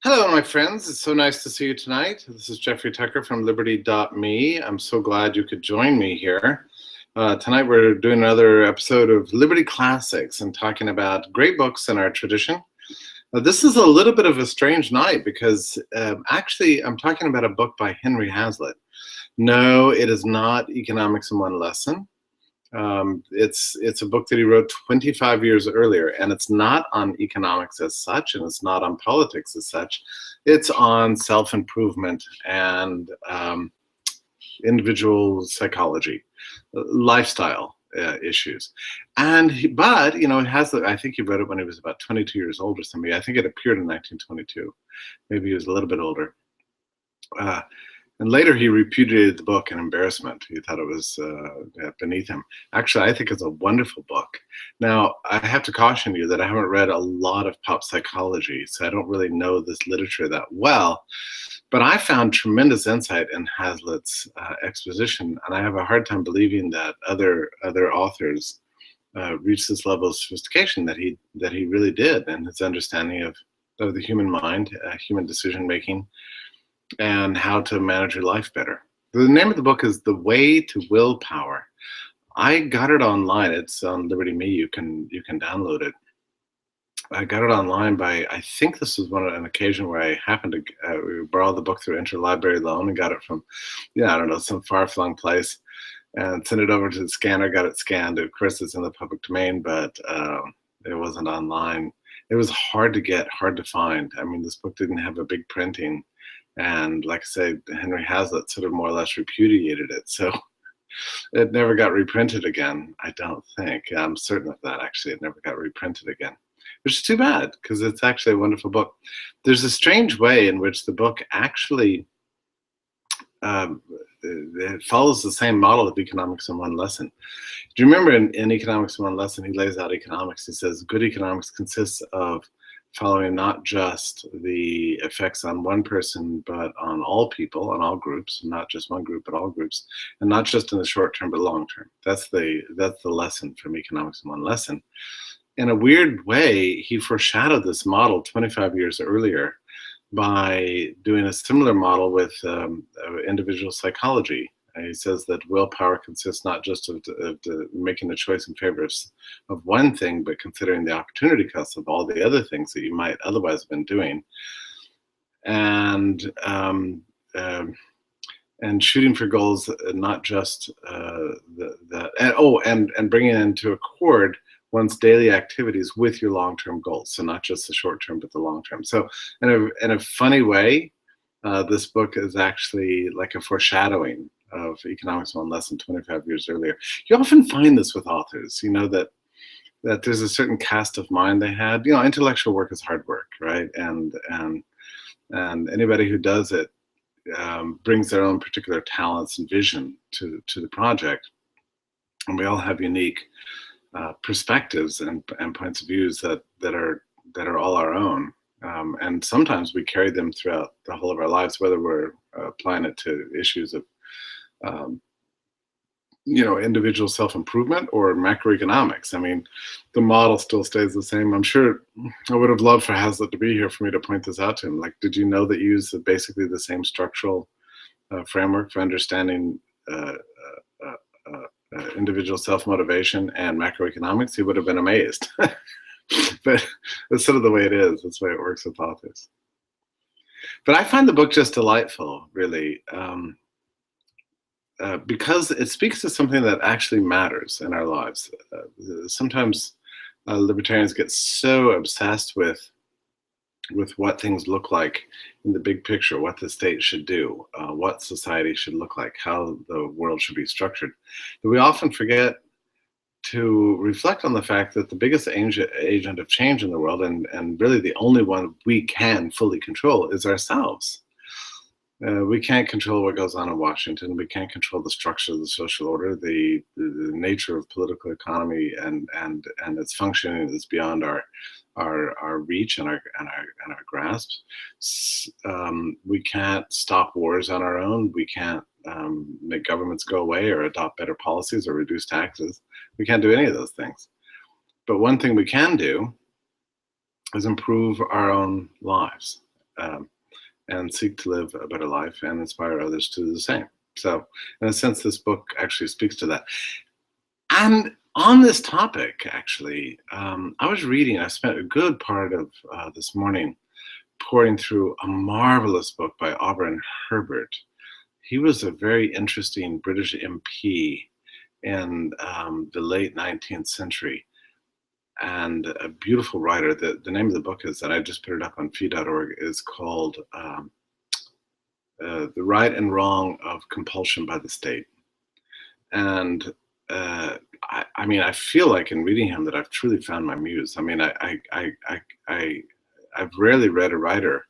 Hello, my friends. It's so nice to see you tonight. This is Jeffrey Tucker from liberty.me. I'm so glad you could join me here. Tonight we're doing another episode of Liberty Classics and talking about great books in our tradition. This is a little bit of a strange night because actually I'm talking about a book by Henry Hazlitt. No, it is not Economics in One Lesson. It's a book that he wrote 25 years earlier, and it's not on economics as such, and it's not on politics as such. It's on self-improvement and individual psychology, lifestyle issues. But it has. I think he wrote it when he was about 22 years old or something. I think it appeared in 1922. Maybe he was a little bit older. And later he repudiated the book in embarrassment. He thought it was beneath him. Actually, I think it's a wonderful book. Now, I have to caution you that I haven't read a lot of pop psychology, so I don't really know this literature that well. But I found tremendous insight in Hazlitt's exposition, and I have a hard time believing that other authors reached this level of sophistication that he really did in his understanding of the human mind, human decision making, and how to manage your life better. The name of the book is The Way to Willpower. I got it online. It's on Liberty.me. You can download it. I got it online by, I think this was an occasion where I happened to borrow the book through interlibrary loan and got it from, I don't know, some far-flung place, and sent it over to the scanner, got it scanned. Of course, it's in the public domain, but it wasn't online. It was hard to get, hard to find. I mean, this book didn't have a big printing. And like I say, Henry Hazlitt sort of more or less repudiated it. So it never got reprinted again, I don't think. I'm certain of that, actually. It never got reprinted again, which is too bad because it's actually a wonderful book. There's a strange way in which the book actually it follows the same model of Economics in One Lesson. Do you remember in Economics in One Lesson, he lays out economics. He says, good economics consists of following not just the effects on one person, but on all people, on all groups, not just one group, but all groups, and not just in the short term, but long term. That's the lesson from Economics in One Lesson. In a weird way, he foreshadowed this model 25 years earlier by doing a similar model with individual psychology. He says that willpower consists not just of making a choice in favor of one thing, but considering the opportunity cost of all the other things that you might otherwise have been doing, and shooting for goals, not just and bringing into accord one's daily activities with your long-term goals. So not just the short-term, but the long-term. So in a funny way, this book is actually like a foreshadowing of Economics in One Lesson 25 years earlier. You often find this with authors, that there's a certain cast of mind they had. Intellectual work is hard work, right? And anybody who does it brings their own particular talents and vision to the project. And we all have unique perspectives and points of views that are all our own. And sometimes we carry them throughout the whole of our lives, whether we're applying it to issues of individual self-improvement or macroeconomics. I mean, the model still stays the same. I'm sure I would have loved for Hazlitt to be here for me to point this out to him. Like, did you know that you use basically the same structural framework for understanding individual self-motivation and macroeconomics? He would have been amazed. But that's sort of the way it is. That's the way it works with authors. But I find the book just delightful, really. Because it speaks to something that actually matters in our lives. Sometimes libertarians get so obsessed with what things look like in the big picture, what the state should do, what society should look like, how the world should be structured, that we often forget to reflect on the fact that the biggest agent of change in the world, and really the only one we can fully control, is ourselves. We can't control what goes on in Washington. We can't control the structure of the social order, the nature of political economy, and its functioning is beyond our reach and our grasp. We can't stop wars on our own. We can't make governments go away or adopt better policies or reduce taxes. We can't do any of those things. But one thing we can do is improve our own lives. and seek to live a better life and inspire others to do the same. So, in a sense, this book actually speaks to that. And on this topic, actually, I spent a good part of this morning pouring through a marvelous book by Auburn Herbert. He was a very interesting British MP in the late 19th century and a beautiful writer. The name of the book is, and I just put it up on fee.org, is called The Right and Wrong of Compulsion by the State. And I mean, I feel like in reading him that I've truly found my muse. I mean, I've rarely read a writer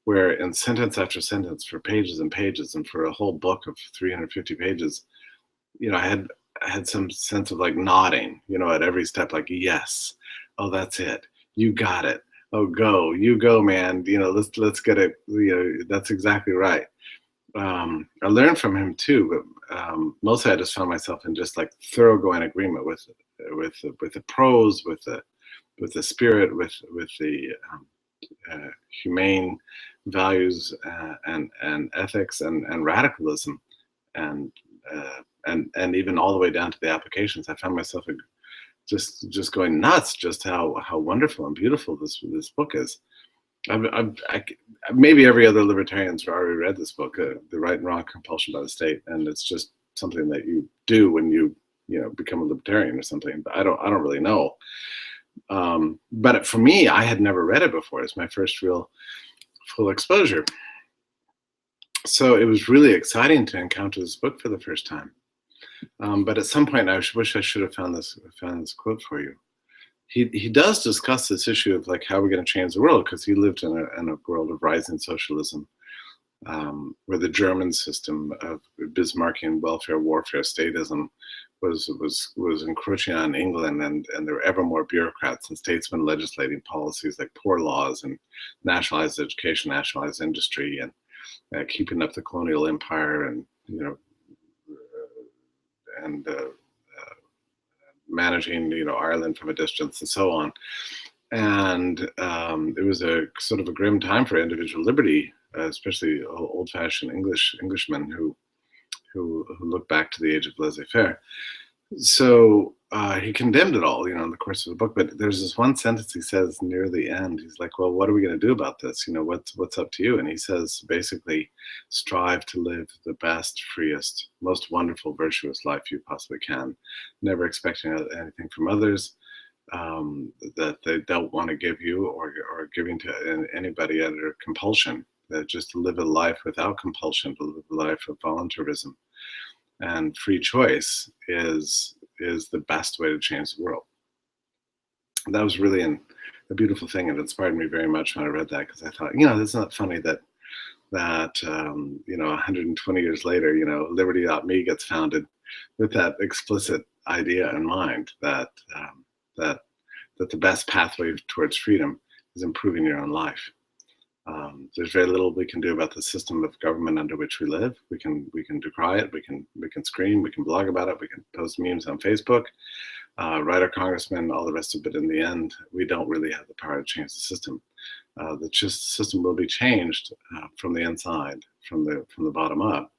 where in sentence after sentence for pages and pages and for a whole book of 350 pages, you know, I had some sense of like nodding, you know, at every step, like, yes, oh, that's it. You got it. Oh, you go, man. You know, let's get it. You know, that's exactly right. I learned from him too, but mostly I just found myself in just like thoroughgoing agreement with the prose, with the spirit, with the humane values and ethics and radicalism, and even all the way down to the applications. I found myself just going nuts, just how wonderful and beautiful this book is. Maybe every other libertarian's already read this book, The Right and Wrong Compulsion by the State, and it's just something that you do when you become a libertarian or something. But I don't really know. But for me, I had never read it before. It's my first real full exposure. So it was really exciting to encounter this book for the first time. But at some point, I wish I should have found this quote for you. He does discuss this issue of like how we're going to change the world, because he lived in a world of rising socialism, where the German system of Bismarckian welfare warfare statism was encroaching on England, and there were ever more bureaucrats and statesmen legislating policies like poor laws and nationalized education, nationalized industry, and keeping up the colonial empire, and managing Ireland from a distance and so on. And it was a sort of a grim time for individual liberty, especially old-fashioned Englishmen who look back to the age of laissez-faire. So he condemned it all, in the course of the book. But there's this one sentence he says near the end. He's like, "Well, what are we going to do about this? What's up to you?" And he says, basically, strive to live the best, freest, most wonderful, virtuous life you possibly can, never expecting anything from others that they don't want to give you, or giving to anybody under compulsion. That just to live a life without compulsion, to live a life of voluntarism and free choice is the best way to change the world. And that was really a beautiful thing. It inspired me very much when I read that, because I thought, it's not funny that 120 years later, Liberty.me gets founded with that explicit idea in mind, that the best pathway towards freedom is improving your own life. There's very little we can do about the system of government under which we live. We can decry it. We can scream. We can blog about it. We can post memes on Facebook, write our congressman, all the rest of it. In the end, we don't really have the power to change the system. The system will be changed from the inside, from the bottom up,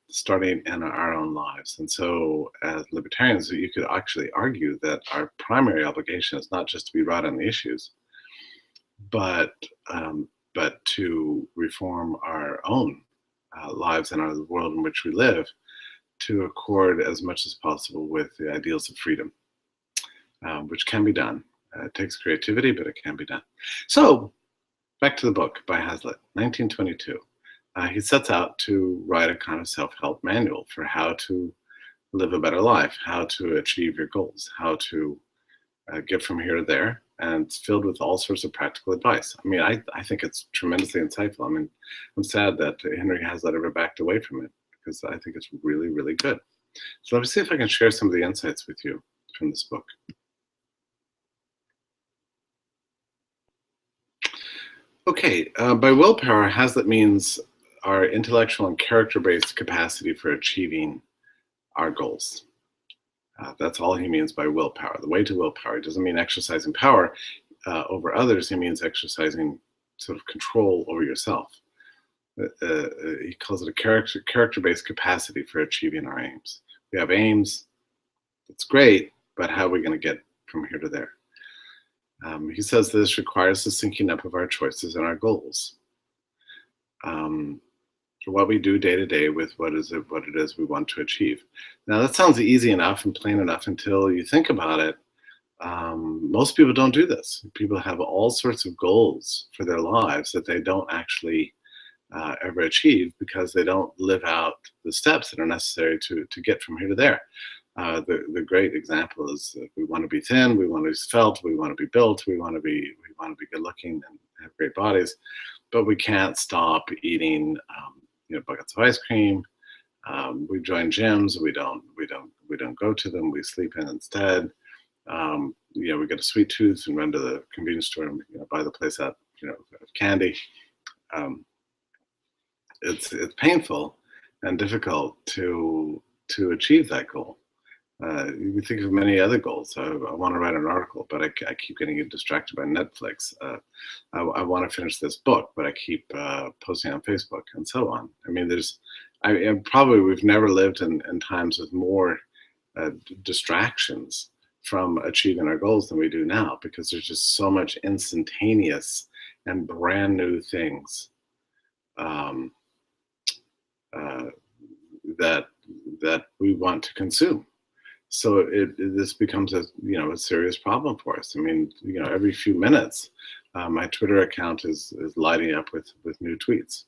starting in our own lives. And so, as libertarians, you could actually argue that our primary obligation is not just to be right on the issues, but to reform our own lives and the world in which we live, to accord as much as possible with the ideals of freedom, which can be done. It takes creativity, but it can be done. So, back to the book by Hazlitt, 1922. He sets out to write a kind of self-help manual for how to live a better life, how to achieve your goals, how to get from here to there. And it's filled with all sorts of practical advice. I mean, I think it's tremendously insightful. I mean, I'm sad that Henry Hazlitt ever backed away from it, because I think it's really, really good. So let me see if I can share some of the insights with you from this book. Okay, by willpower, Hazlitt means our intellectual and character-based capacity for achieving our goals. That's all he means by willpower. The way to willpower. It doesn't mean exercising power over others. He means exercising sort of control over yourself. He calls it a character-based capacity for achieving our aims. We have aims, that's great, but how are we going to get from here to there? He says this requires the syncing up of our choices and our goals. What we do day to day with what it is we want to achieve. Now that sounds easy enough and plain enough until you think about it. Most people don't do this. People have all sorts of goals for their lives that they don't actually ever achieve because they don't live out the steps that are necessary to get from here to there. The great example is that we want to be thin, we want to be svelte, we want to be built, we want to be good looking and have great bodies, but we can't stop eating buckets of ice cream. We join gyms, we don't go to them, we sleep in instead. We get a sweet tooth and run to the convenience store and buy the place out of candy. It's painful and difficult to achieve that goal. You can think of many other goals. I want to write an article, but I keep getting distracted by Netflix. I want to finish this book, but I keep posting on Facebook and so on. I mean, probably we've never lived in times with more distractions from achieving our goals than we do now, because there's just so much instantaneous and brand new things that we want to consume. So this becomes a serious problem for us. I mean, every few minutes, my Twitter account is lighting up with new tweets.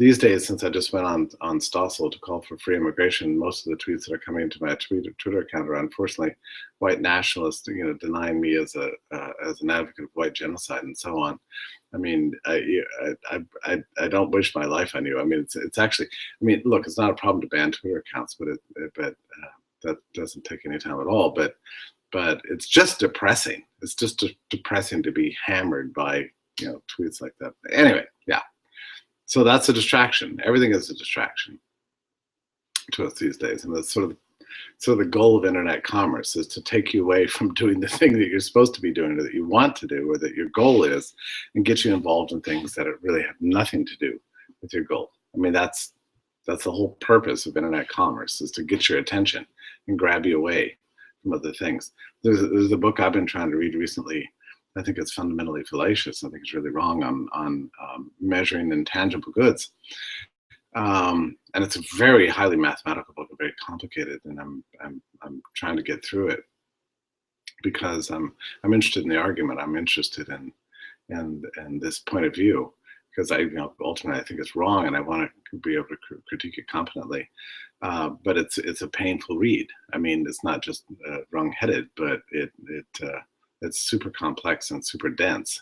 These days, since I just went on Stossel to call for free immigration, most of the tweets that are coming into my Twitter account are unfortunately white nationalists, denying me as an advocate of white genocide and so on. I mean, I don't wish my life on you. I mean, it's actually, I mean, look, it's not a problem to ban Twitter accounts, but that doesn't take any time at all. But it's just depressing. It's just depressing to be hammered by tweets like that. Anyway, yeah. So that's a distraction. Everything is a distraction to us these days, and that's sort of the goal of internet commerce, is to take you away from doing the thing that you're supposed to be doing, or that you want to do, or that your goal is, and get you involved in things that really have nothing to do with your goal. I mean, that's the whole purpose of internet commerce, is to get your attention and grab you away from other things. There's a book I've been trying to read recently. I think it's fundamentally fallacious. I think it's really wrong on measuring intangible goods. And it's a very highly mathematical book, and very complicated. And I'm trying to get through it because I'm interested in the argument. I'm interested in this point of view, because ultimately I think it's wrong, and I want to be able to critique it competently. But it's a painful read. I mean, it's not just wrong-headed, but it's super complex and super dense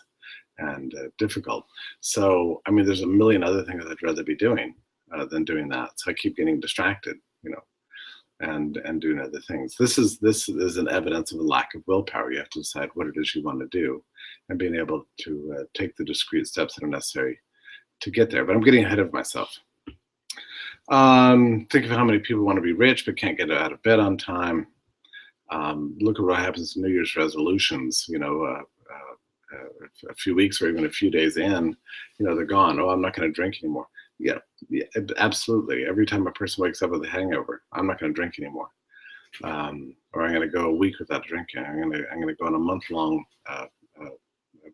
and difficult. So, I mean, there's a million other things I'd rather be doing than doing that. So I keep getting distracted, and doing other things. This is an evidence of a lack of willpower. You have to decide what it is you want to do, and being able to take the discrete steps that are necessary to get there. But I'm getting ahead of myself. Think of how many people want to be rich but can't get out of bed on time. Look at what happens to New Year's resolutions. A few weeks or even a few days in, they're gone. Oh, I'm not going to drink anymore. Yeah, absolutely. Every time a person wakes up with a hangover, I'm not going to drink anymore, or I'm going to go a week without drinking. I'm going to go on a month-long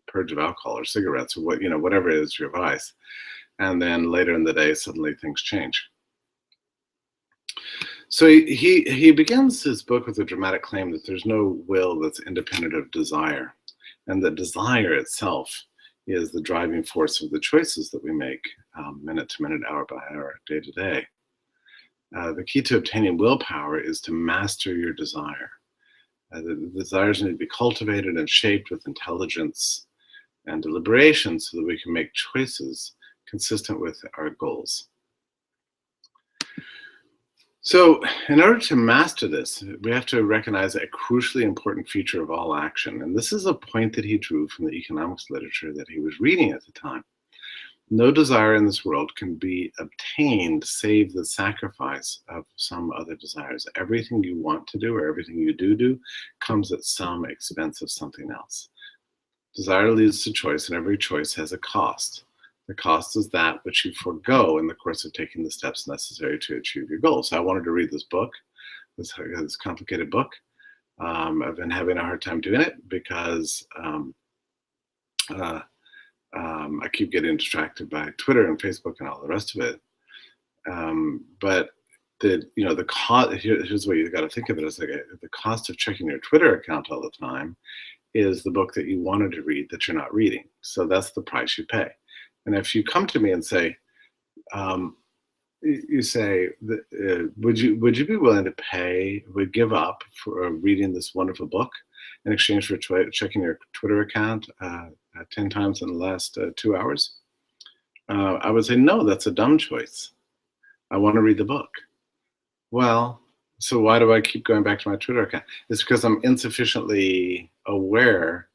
purge of alcohol or cigarettes, or whatever it is your vice. And then later in the day, suddenly things change. So he begins his book with a dramatic claim that there's no will that's independent of desire, and that desire itself is the driving force of the choices that we make minute to minute, hour by hour, day to day. The key to obtaining willpower is to master your desire. The desires need to be cultivated and shaped with intelligence and deliberation so that we can make choices consistent with our goals. So in order to master this, we have to recognize a crucially important feature of all action. And this is a point that he drew from the economics literature that he was reading at the time. No desire in this world can be obtained save the sacrifice of some other desires. Everything you want to do, or everything you do comes at some expense of something else. Desire leads to choice, and every choice has a cost. The cost is that which you forego in the course of taking the steps necessary to achieve your goals. So I wanted to read this book, this complicated book. I've been having a hard time doing it because I keep getting distracted by Twitter and Facebook and all the rest of it. But the cost, here's the way you got to think of it, as like the cost of checking your Twitter account all the time is the book that you wanted to read that you're not reading. So that's the price you pay. And if you come to me and say, you say, would you be willing to give up for reading this wonderful book in exchange for checking your Twitter account 10 times in the last 2 hours? I would say, no, that's a dumb choice. I want to read the book. Well, so why do I keep going back to my Twitter account? It's because I'm insufficiently aware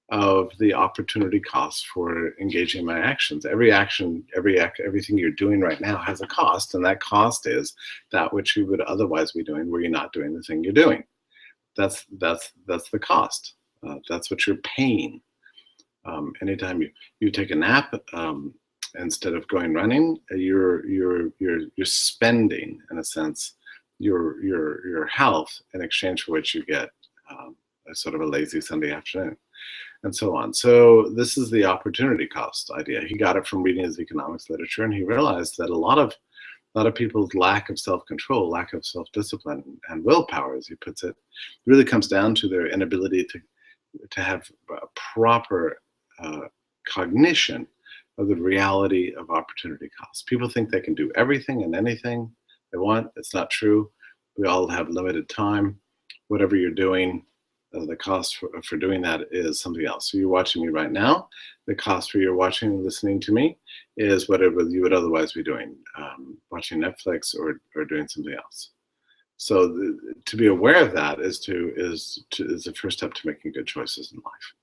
of the opportunity cost for engaging in my actions. Every action, everything you're doing right now has a cost, and that cost is that which you would otherwise be doing were you not doing the thing you're doing. That's the cost. That's what you're paying. Anytime you take a nap instead of going running, you're spending, in a sense, your health in exchange for which you get a sort of a lazy Sunday afternoon, and so on. So this is the opportunity cost idea. He got it from reading his economics literature, and he realized that a lot of people's lack of self-control, lack of self-discipline, and willpower, as he puts it, really comes down to their inability to have proper cognition of the reality of opportunity cost. People think they can do everything and anything they want. It's not true. We all have limited time. Whatever you're doing, the cost for doing that is something else. So you're watching me right now. The cost for your watching and listening to me is whatever you would otherwise be doing, watching Netflix or doing something else. So to be aware of that is the first step to making good choices in life.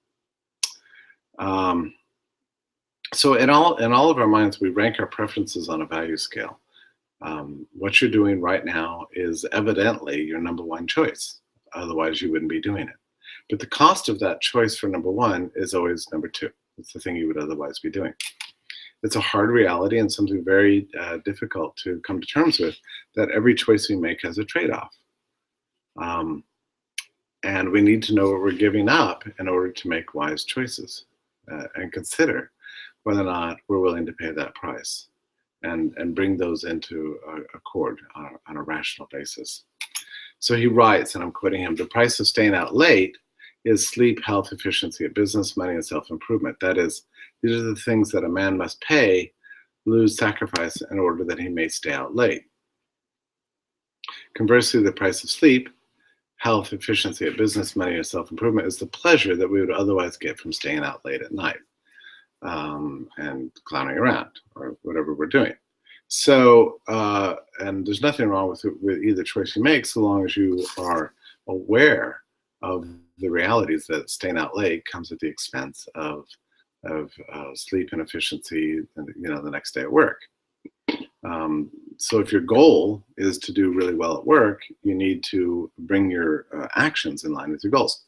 So in all of our minds, we rank our preferences on a value scale. What you're doing right now is evidently your number one choice. Otherwise, you wouldn't be doing it. But the cost of that choice for number one is always number two. It's the thing you would otherwise be doing. It's a hard reality and something very difficult to come to terms with, that every choice we make has a trade-off. And we need to know what we're giving up in order to make wise choices and consider whether or not we're willing to pay that price and bring those into accord on a rational basis. So he writes, and I'm quoting him, "The price of staying out late is sleep, health, efficiency of business, money, and self-improvement. That is, these are the things that a man must pay, lose, sacrifice in order that he may stay out late. Conversely, the price of sleep, health, efficiency of business, money, and self-improvement is the pleasure that we would otherwise get from staying out late at night and clowning around or whatever we're doing." So, and there's nothing wrong with either choice you make, so long as you are aware of the realities that staying out late comes at the expense of sleep and efficiency, the next day at work. So if your goal is to do really well at work, you need to bring your actions in line with your goals.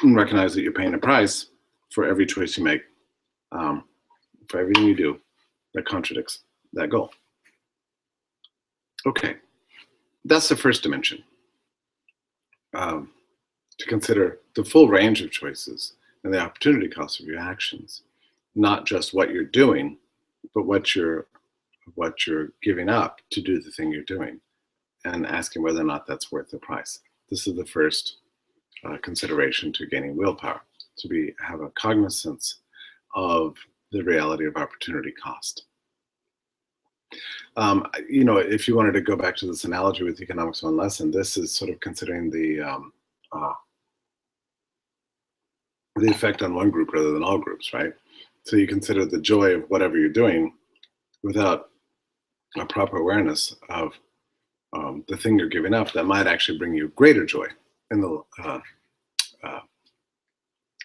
And recognize that you're paying a price for every choice you make, for everything you do that contradicts that goal. Okay, that's the first dimension. To consider the full range of choices and the opportunity cost of your actions, not just what you're doing, but what you're giving up to do the thing you're doing, and asking whether or not that's worth the price. This is the first consideration to gaining willpower, to have a cognizance of the reality of opportunity cost. If you wanted to go back to this analogy with economics 1 lesson, this is sort of considering the effect on one group rather than all groups, right? So you consider the joy of whatever you're doing without a proper awareness of the thing you're giving up that might actually bring you greater joy in the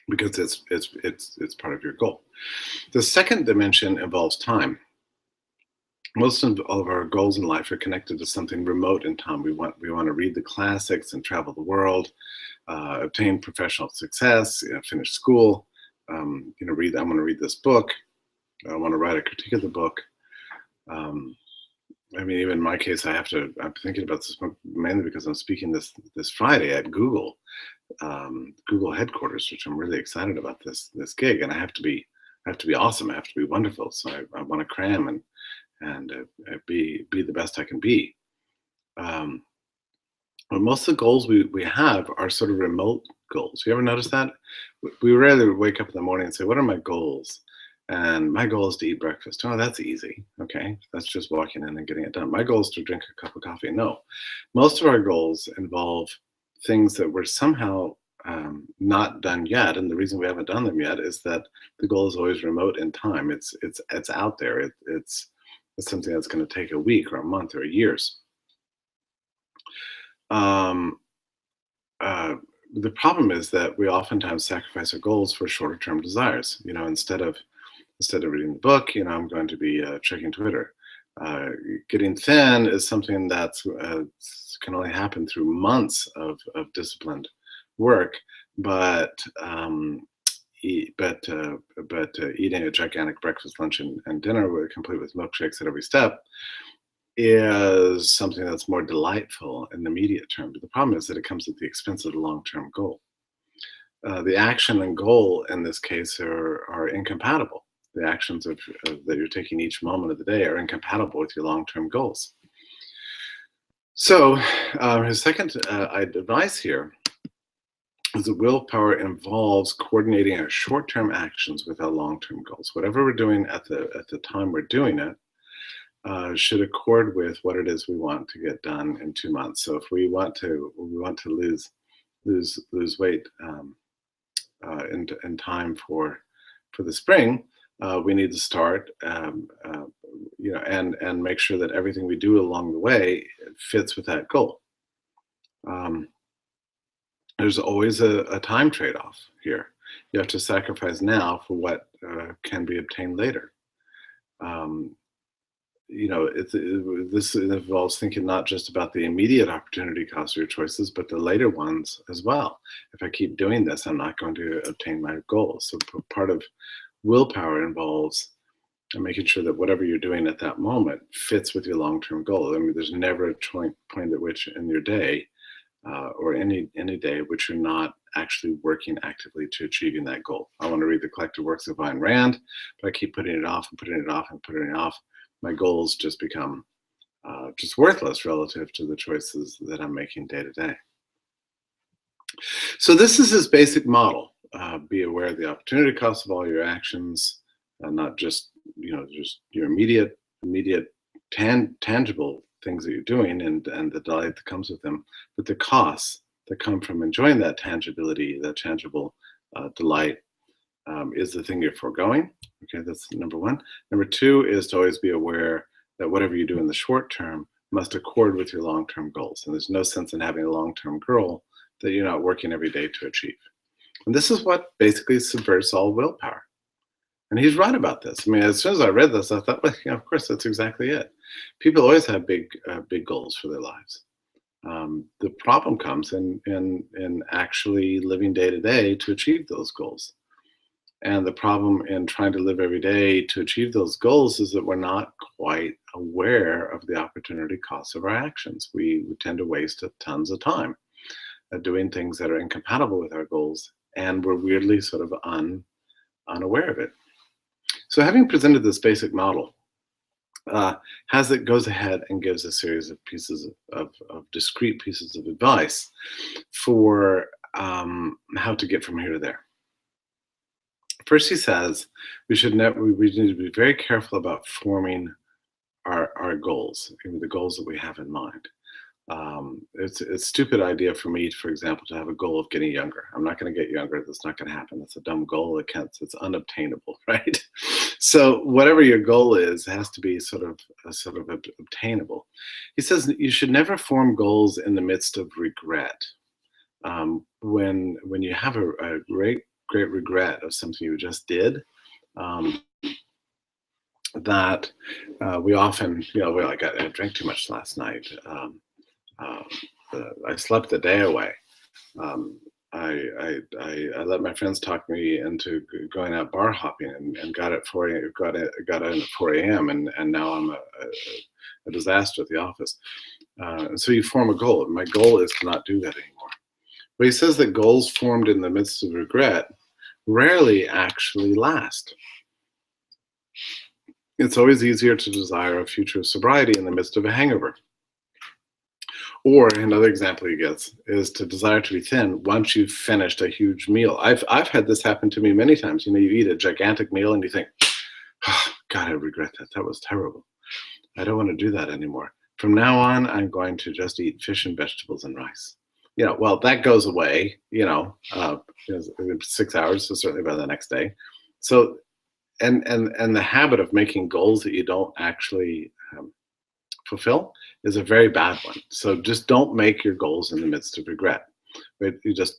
because it's part of your goal. The second dimension involves time. most of all of our goals in life are connected to something remote in time. We want to read the classics and travel the world, obtain professional success, finish school. Read. I want to read this book. I want to write a critique of the book. I mean, even in my case, I'm thinking about this mainly because I'm speaking this Friday at Google headquarters, which I'm really excited about this gig, and I have to be awesome. I have to be wonderful. So I want to cram and be the best I can be. But most of the goals we have are sort of remote goals. You ever notice that? We rarely wake up in the morning and say, "What are my goals?" And my goal is to eat breakfast. Oh, that's easy. Okay, that's just walking in and getting it done. My goal is to drink a cup of coffee. No, most of our goals involve things that were somehow not done yet, and the reason we haven't done them yet is that the goal is always remote in time. It's out there. It's something that's going to take a week or a month or years. The problem is that we oftentimes sacrifice our goals for shorter term desires. Instead of reading the book, I'm going to be checking Twitter. Getting thin is something that's can only happen through months of disciplined work, but eating a gigantic breakfast, lunch, and dinner, complete with milkshakes at every step, is something that's more delightful in the immediate term. But the problem is that it comes at the expense of the long-term goal. The action and goal in this case are incompatible. The actions that you're taking each moment of the day are incompatible with your long-term goals. So his second advice here is that willpower involves coordinating our short-term actions with our long-term goals. Whatever we're doing at the time we're doing it should accord with what it is we want to get done in 2 months. So if we want to lose weight in time for the spring, we need to start, and make sure that everything we do along the way fits with that goal. There's always a time trade-off here. You have to sacrifice now for what can be obtained later. This involves thinking not just about the immediate opportunity cost of your choices, but the later ones as well. If I keep doing this, I'm not going to obtain my goals. So part of willpower involves making sure that whatever you're doing at that moment fits with your long-term goal. I mean, there's never a point at which in your day or any day which you're not actually working actively to achieving that goal. I want to read the collected works of Ayn Rand, but I keep putting it off and putting it off and putting it off. My goals just become just worthless relative to the choices that I'm making day to day. So this is his basic model. Be aware of the opportunity cost of all your actions, not just just your immediate tangible things that you're doing and the delight that comes with them, but the costs that come from enjoying that tangibility, that tangible delight, is the thing you're foregoing. Okay, that's number one. Number two is to always be aware that whatever you do in the short term must accord with your long-term goals. And there's no sense in having a long-term goal that you're not working every day to achieve. And this is what basically subverts all willpower. And he's right about this. I mean, as soon as I read this, I thought, well, of course, that's exactly it. People always have big goals for their lives. The problem comes in actually living day to day to achieve those goals. And the problem in trying to live every day to achieve those goals is that we're not quite aware of the opportunity costs of our actions. We tend to waste tons of time doing things that are incompatible with our goals, and we're weirdly sort of unaware of it. So having presented this basic model, Hazlitt goes ahead and gives a series of pieces of discrete pieces of advice for how to get from here to there. First, he says we need to be very careful about forming our goals, the goals that we have in mind. It's a stupid idea for me, for example, to have a goal of getting younger. I'm not going to get younger. That's not going to happen. That's a dumb goal. It's unobtainable, right? So whatever your goal is, it has to be sort of obtainable. He says you should never form goals in the midst of regret. When you have a great regret of something you just did, that we often, well, I drank too much last night. Uh, I slept the day away. Um, I let my friends talk me into going out bar hopping and got at 4 got in at 4 a.m. and now I'm a disaster at the office. So you form a goal. My goal is to not do that anymore. But he says that goals formed in the midst of regret rarely actually last. It's always easier to desire a future of sobriety in the midst of a hangover. Or another example he gets is to desire to be thin once you've finished a huge meal. I've had this happen to me many times. You eat a gigantic meal and you think, oh, God, I regret that. That was terrible. I don't want to do that anymore. From now on, I'm going to just eat fish and vegetables and rice. Well, that goes away, in 6 hours, so certainly by the next day. So, and the habit of making goals that you don't actually fulfill is a very bad one. So just don't make your goals in the midst of regret. But if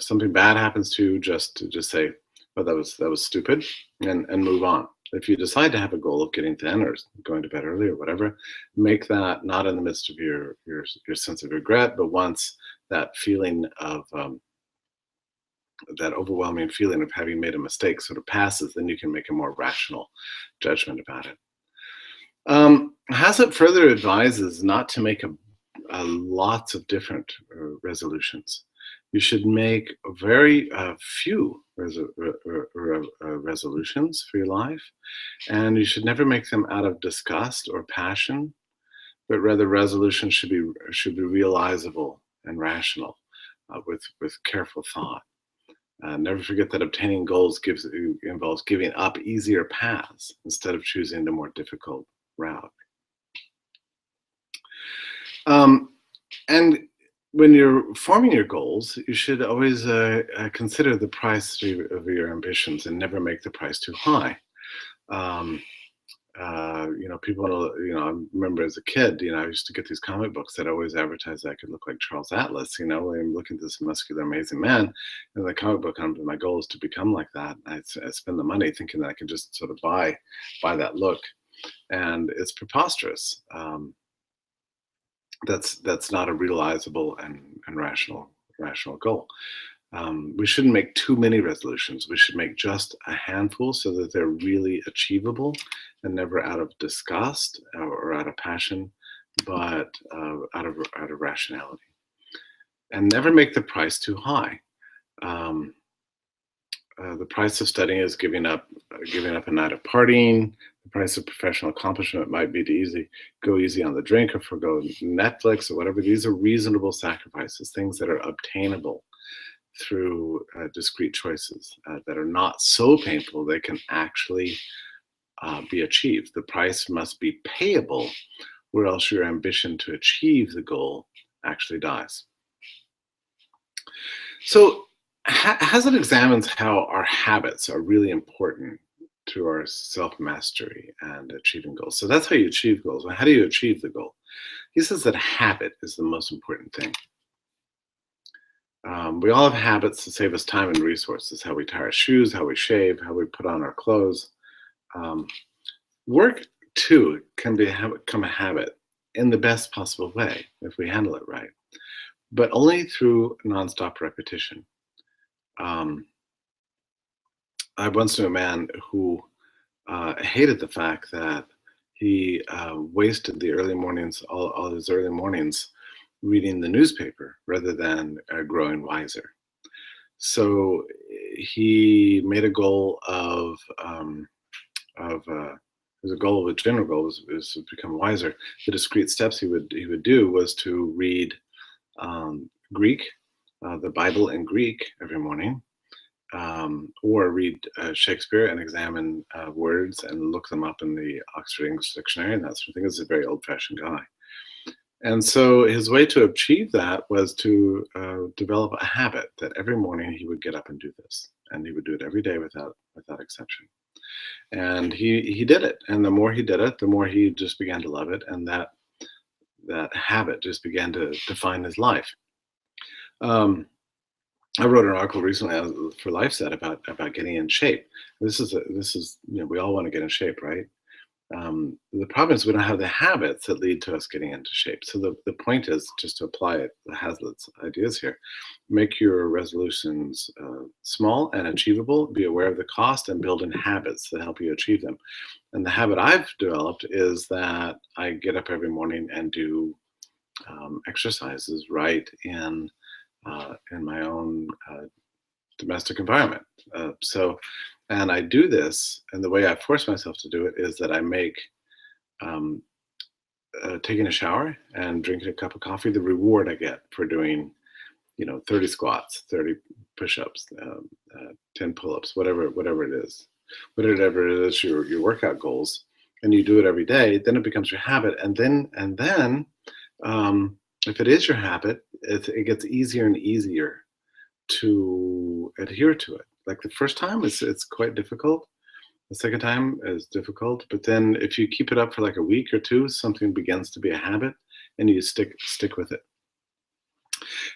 something bad happens to you, just say, well, that was stupid, and move on. If you decide to have a goal of getting thin or going to bed early or whatever, make that not in the midst of your sense of regret, but once that feeling of that overwhelming feeling of having made a mistake sort of passes, then you can make a more rational judgment about it. Hazlitt further advises not to make lots of different resolutions. You should make very few resolutions for your life, and you should never make them out of disgust or passion, but rather resolutions should be realizable and rational, with careful thought. Never forget that obtaining goals involves giving up easier paths instead of choosing the more difficult route. And when you're forming your goals, you should always consider the price of your ambitions and never make the price too high. People, I remember as a kid, I used to get these comic books that always advertised that I could look like Charles Atlas, I'm looking at this muscular, amazing man, and the comic book, my goal is to become like that. I spend the money thinking that I can just sort of buy that look. And it's preposterous. That's not a realizable and rational goal. We shouldn't make too many resolutions. We should make just a handful so that they're really achievable and never out of disgust or out of passion, but out of rationality. And never make the price too high. The price of studying is giving up a night of partying. The price of professional accomplishment might be to go easy on the drink or forgo Netflix or whatever. These are reasonable sacrifices, things that are obtainable through discrete choices that are not so painful they can actually be achieved. The price must be payable, or else your ambition to achieve the goal actually dies. So Hazlitt examines how our habits are really important to our self-mastery and achieving goals. So that's how you achieve goals. Well, how do you achieve the goal? He says that habit is the most important thing. We all have habits that save us time and resources, how we tie our shoes, how we shave, how we put on our clothes. Work, too, can become a habit in the best possible way if we handle it right, but only through nonstop repetition. I once knew a man who hated the fact that he wasted the early mornings, all his early mornings, reading the newspaper rather than growing wiser. So he made a goal a general goal was to become wiser. The discrete steps he would do was to read Greek, the Bible in Greek every morning, or read Shakespeare and examine words and look them up in the Oxford English Dictionary and that sort of thing. He's a very old-fashioned guy. And so his way to achieve that was to develop a habit that every morning he would get up and do this. And he would do it every day without exception. And he did it. And the more he did it, the more he just began to love it. And that habit just began to define his life. I wrote an article recently for LifeSet about getting in shape. This is we all want to get in shape, right? The problem is we don't have the habits that lead to us getting into shape. So the point is just to apply it, the Hazlitt's ideas here. Make your resolutions small and achievable, be aware of the cost, and build in habits that help you achieve them. And the habit I've developed is that I get up every morning and do exercises right in my own domestic environment. And I do this, and the way I force myself to do it is that I make um, taking a shower and drinking a cup of coffee the reward I get for doing, 30 squats, 30 push-ups, 10 pull-ups, whatever it is, your workout goals, and you do it every day. Then it becomes your habit, and then if it is your habit, it gets easier and easier to adhere to it. Like the first time, it's quite difficult. The second time is difficult, but then if you keep it up for like a week or two, something begins to be a habit, and you stick with it.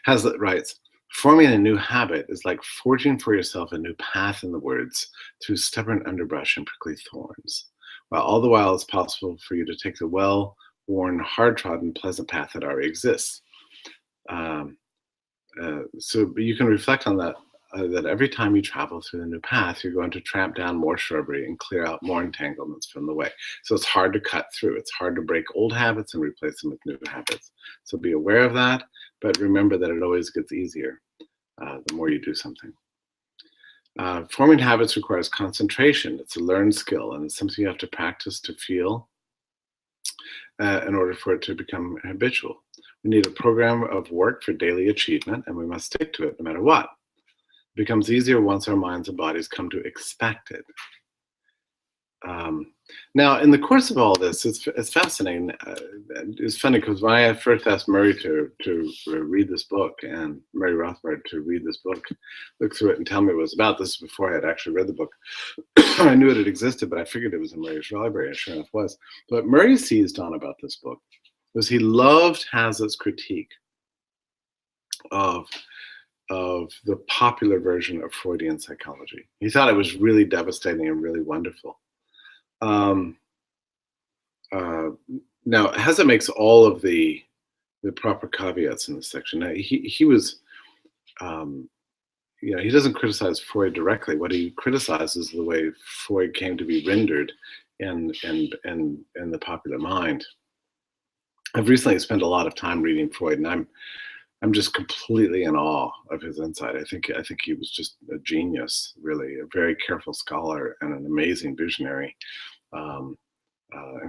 Hazlitt writes, forming a new habit is like forging for yourself a new path in the woods through stubborn underbrush and prickly thorns, while all the while it's possible for you to take the well-worn, hard-trodden, pleasant path that already exists. So you can reflect on that, that every time you travel through the new path, you're going to tramp down more shrubbery and clear out more entanglements from the way. So it's hard to cut through. It's hard to break old habits and replace them with new habits. So be aware of that, but remember that it always gets easier the more you do something. Forming habits requires concentration. It's a learned skill, and it's something you have to practice to feel in order for it to become habitual. We need a program of work for daily achievement, and we must stick to it no matter what. It becomes easier once our minds and bodies come to expect it. Now, in the course of all this, it's fascinating. It's funny because when I first asked Murray to read this book, and Murray Rothbard to read this book, look through it and tell me what it was about, this is before I had actually read the book. I knew it existed, but I figured it was in Murray's library, and sure enough it was. But Murray seized on about this book was he loved Hazlitt's critique of the popular version of Freudian psychology. He thought it was really devastating and really wonderful. Now, Hazlitt makes all of the proper caveats in this section. Now, he was, he doesn't criticize Freud directly. What he criticizes is the way Freud came to be rendered in the popular mind. I've recently spent a lot of time reading Freud, and I'm just completely in awe of his insight. I think he was just a genius, really, a very careful scholar and an amazing visionary. And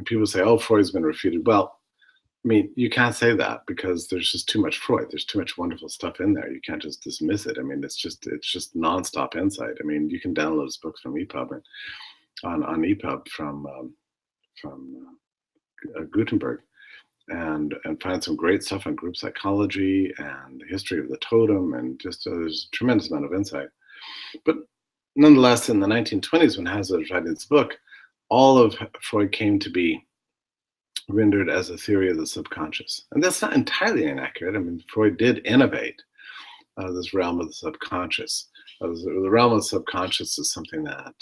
people say, "Oh, Freud's been refuted." Well, I mean, you can't say that because there's just too much Freud. There's too much wonderful stuff in there. You can't just dismiss it. I mean, it's just nonstop insight. I mean, you can download his books from EPUB on EPUB from Gutenberg. And find some great stuff on group psychology and the history of the totem, and just there's a tremendous amount of insight. But nonetheless, in the 1920s, when Hazlitt was writing this book, all of Freud came to be rendered as a theory of the subconscious. And that's not entirely inaccurate. I mean, Freud did innovate this realm of the subconscious. The realm of the subconscious is something that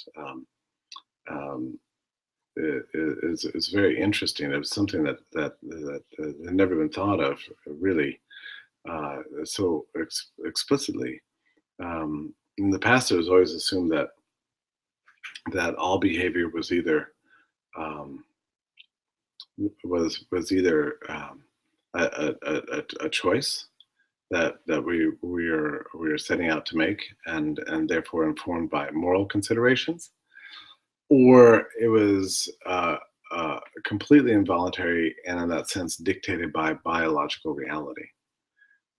is very interesting. It was something that had never been thought of really so explicitly. In the past, it was always assumed that all behavior was either a choice that we are setting out to make, and therefore informed by moral considerations, or it was completely involuntary and in that sense dictated by biological reality.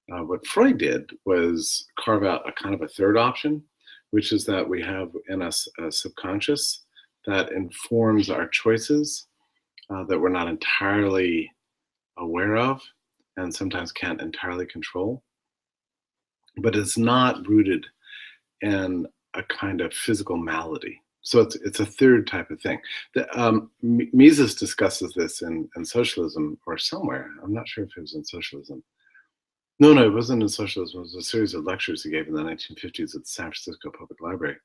What Freud did was carve out a kind of a third option, which is that we have in us a subconscious that informs our choices that we're not entirely aware of and sometimes can't entirely control. But it's not rooted in a kind of physical malady. So it's a third type of thing. Mises discusses this in Socialism or somewhere. I'm not sure if it was in Socialism. No, no, it wasn't in socialism. It was a series of lectures he gave in the 1950s at the San Francisco Public Library,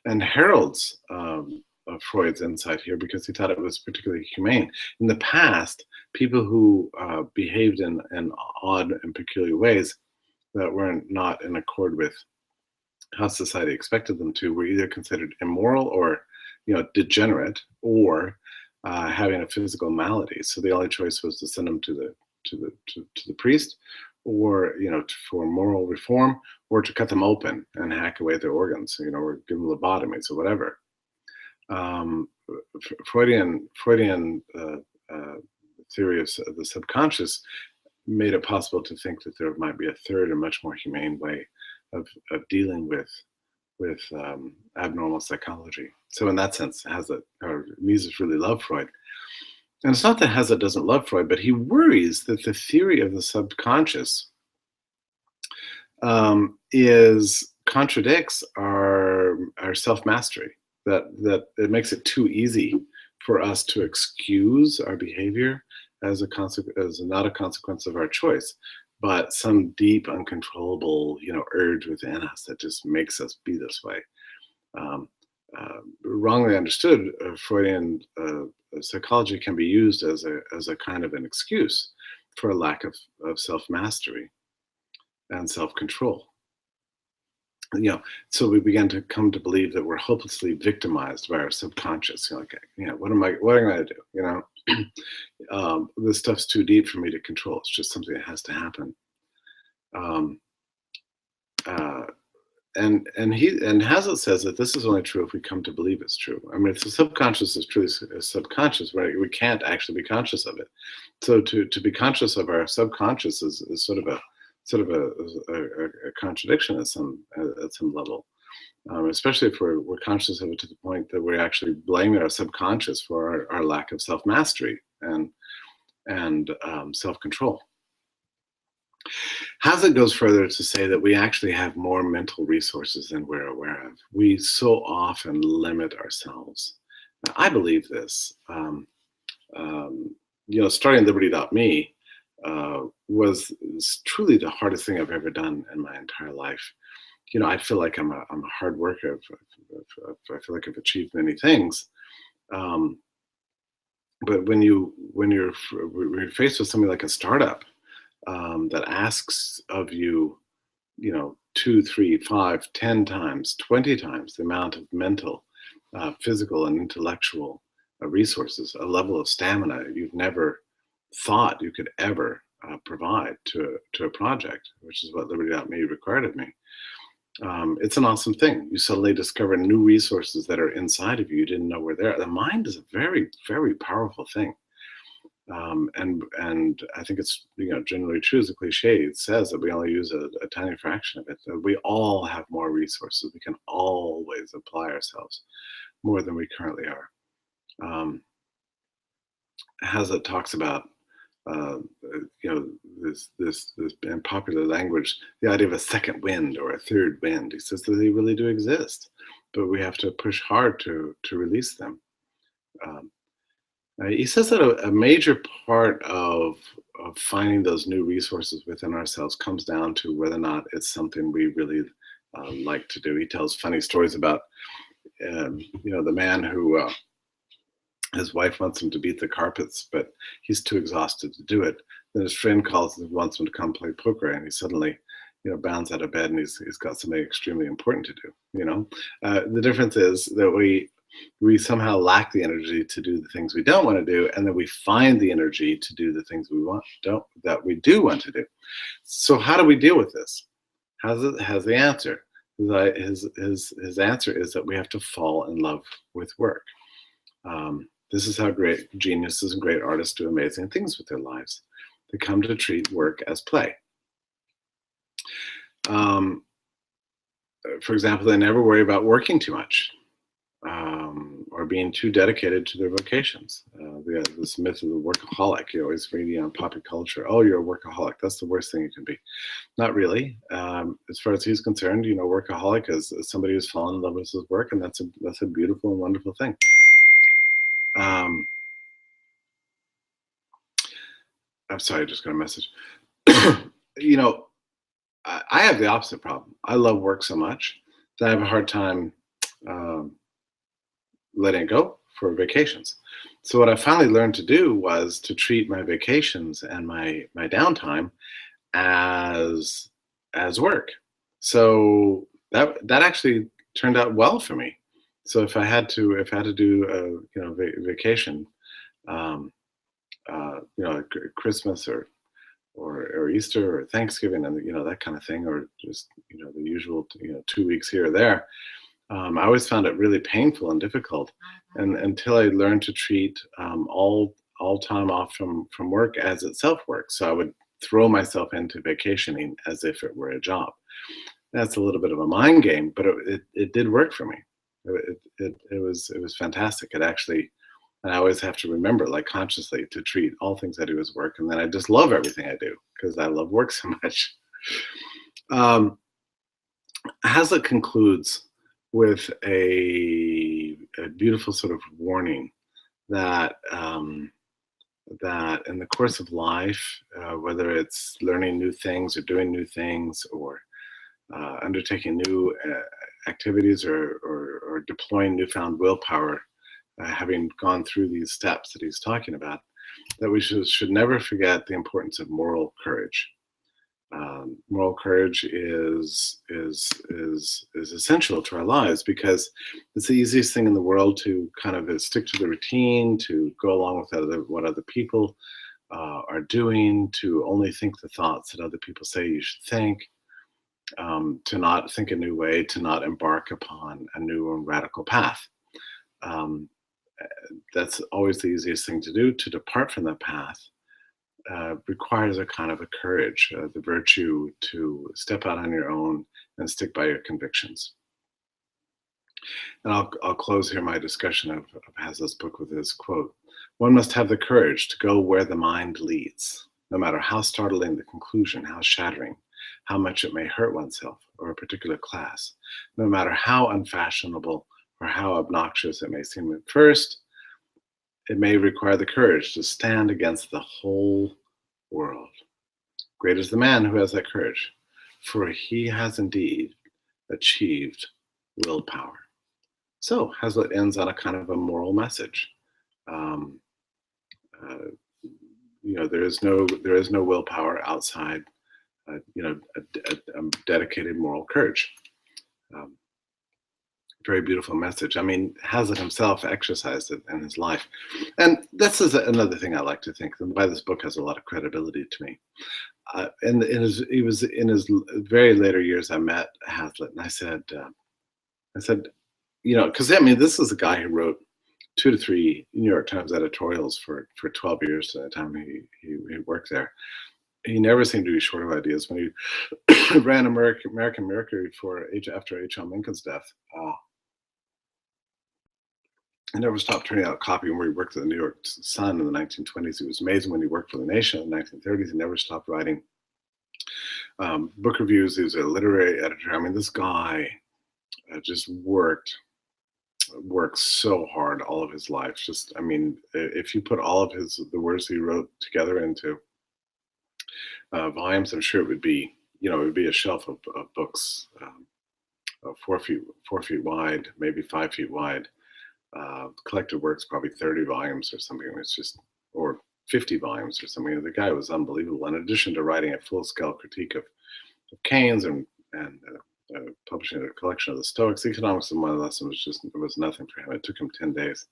and heralds of Freud's insight here because he thought it was particularly humane. In the past, people who behaved in odd and peculiar ways that were not in accord with how society expected them to were either considered immoral or, degenerate, or having a physical malady. So the only choice was to send them to the priest, or for moral reform, or to cut them open and hack away their organs, or give them lobotomies or whatever. Freudian theory of the subconscious made it possible to think that there might be a third and much more humane way of dealing with abnormal psychology. So in that sense, Mises really loved Freud. And it's not that Hazlitt doesn't love Freud, but he worries that the theory of the subconscious contradicts our self-mastery. That it makes it too easy for us to excuse our behavior as not a consequence of our choice, but some deep, uncontrollable, urge within us that just makes us be this way. Wrongly understood, Freudian psychology can be used as a kind of an excuse for a lack of self-mastery and self-control. So we began to come to believe that we're hopelessly victimized by our subconscious. What am I going to do? This stuff's too deep for me to control. It's just something that has to happen. And Hazlitt says that this is only true if we come to believe it's true. I mean, if the subconscious is truly subconscious, right, we can't actually be conscious of it. So to be conscious of our subconscious is sort of a contradiction at some level, especially if we're conscious of it to the point that we're actually blaming our subconscious for our lack of self-mastery and self-control. Hazlitt goes further to say that we actually have more mental resources than we're aware of. We so often limit ourselves. I believe this. Starting Liberty.me was truly the hardest thing I've ever done in my entire life. I feel like I'm a hard worker. I feel like I've achieved many things. But when you're faced with something like a startup that asks of you, 2, 3, 5, 10 times, 20 times the amount of mental, physical, and intellectual resources, a level of stamina you've never thought you could ever provide to a project, which is what Liberty.me required of me. It's an awesome thing. You suddenly discover new resources that are inside of you. You didn't know were there. The mind is a very, very powerful thing. And I think it's generally true as a cliche. It says that we only use a tiny fraction of it. That we all have more resources. We can always apply ourselves more than we currently are. Hazlitt talks about this in popular language, the idea of a second wind or a third wind. He says that they really do exist, but we have to push hard to release them. He says that a major part of finding those new resources within ourselves comes down to whether or not it's something we really like to do. He tells funny stories about, the man who his wife wants him to beat the carpets, but he's too exhausted to do it. Then his friend calls and wants him to come play poker, and he suddenly, bounds out of bed, and he's got something extremely important to do. The difference is that we somehow lack the energy to do the things we don't want to do, and then we find the energy to do the things that we do want to do. So how do we deal with this? Hazlitt has the answer. His answer is that we have to fall in love with work. This is how great geniuses and great artists do amazing things with their lives. They come to treat work as play. For example, they never worry about working too much. Or being too dedicated to their vocations. We have this myth of the workaholic. You always read on pop culture, oh, you're a workaholic. That's the worst thing you can be. Not really. As far as he's concerned, workaholic is somebody who's fallen in love with his work, and that's a beautiful and wonderful thing. I'm sorry, I just got a message. I have the opposite problem. I love work so much that I have a hard time um, letting it go for vacations. So what I finally learned to do was to treat my vacations and my downtime as work. So that actually turned out well for me. So if I had to do a vacation, um, like Christmas or Easter or Thanksgiving and that kind of thing, or just the usual 2 weeks here or there, I always found it really painful and difficult, and until I learned to treat all time off from work as itself work. So I would throw myself into vacationing as if it were a job. That's a little bit of a mind game, but it did work for me. It was fantastic. It actually, and I always have to remember, like consciously, to treat all things I do as work, and then I just love everything I do because I love work so much. Um, Hazlitt concludes with a beautiful sort of warning that that in the course of life, whether it's learning new things or doing new things or undertaking new activities or deploying newfound willpower, having gone through these steps that he's talking about, that we should never forget the importance of moral courage. Moral courage is essential to our lives because it's the easiest thing in the world to kind of stick to the routine, to go along with what other people are doing, to only think the thoughts that other people say you should think, to not think a new way, to not embark upon a new and radical path. That's always the easiest thing to do. To depart from that path requires a kind of a courage, the virtue to step out on your own and stick by your convictions. And I'll close here my discussion of Hazlitt's book with this quote: "One must have the courage to go where the mind leads, no matter how startling the conclusion, how shattering, how much it may hurt oneself or a particular class, no matter how unfashionable or how obnoxious it may seem at first. It may require the courage to stand against the whole world. Great is the man who has that courage, for he has indeed achieved willpower." So Hazlitt ends on a kind of a moral message. Um, there is no willpower outside, a dedicated moral courage. Very beautiful message. I mean, Hazlitt himself exercised it in his life. And this is another thing I like to think, and why this book has a lot of credibility to me. He was in his very later years, I met Hazlitt, and I said, because I mean, this is a guy who wrote 2 to 3 New York Times editorials for 12 years at the time he worked there. He never seemed to be short of ideas. When he ran American Mercury after H.L. Menken's death, he never stopped turning out copy. When he worked for the New York Sun in the 1920s, it was amazing. When he worked for The Nation in the 1930s, he never stopped writing book reviews. He was a literary editor. I mean, this guy just worked so hard all of his life. Just, I mean, if you put all of the words he wrote together into volumes, I'm sure it would be a shelf of books, 4 feet wide, maybe 5 feet wide. Collected works, probably 30 volumes or something. It's just, or 50 volumes or something. The guy was unbelievable. In addition to writing a full-scale critique of Keynes and publishing a collection of the Stoics, Economics of Money Lesson was nothing for him. It took him 10 days.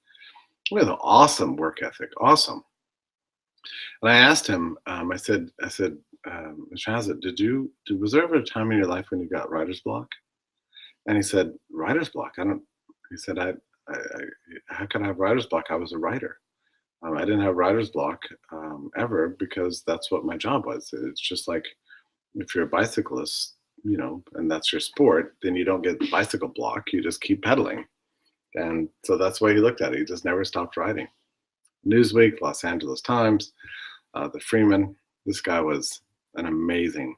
He had an awesome work ethic, awesome. And I asked him, I said, Mr. Hazlitt, was there ever a time in your life when you got writer's block? And he said, writer's block? He said, how could I have writer's block? I was a writer. I didn't have writer's block ever because that's what my job was. It's just like if you're a bicyclist, and that's your sport, then you don't get the bicycle block. You just keep pedaling. And so that's why he looked at it. He just never stopped writing. Newsweek, Los Angeles Times, the Freeman. This guy was an amazing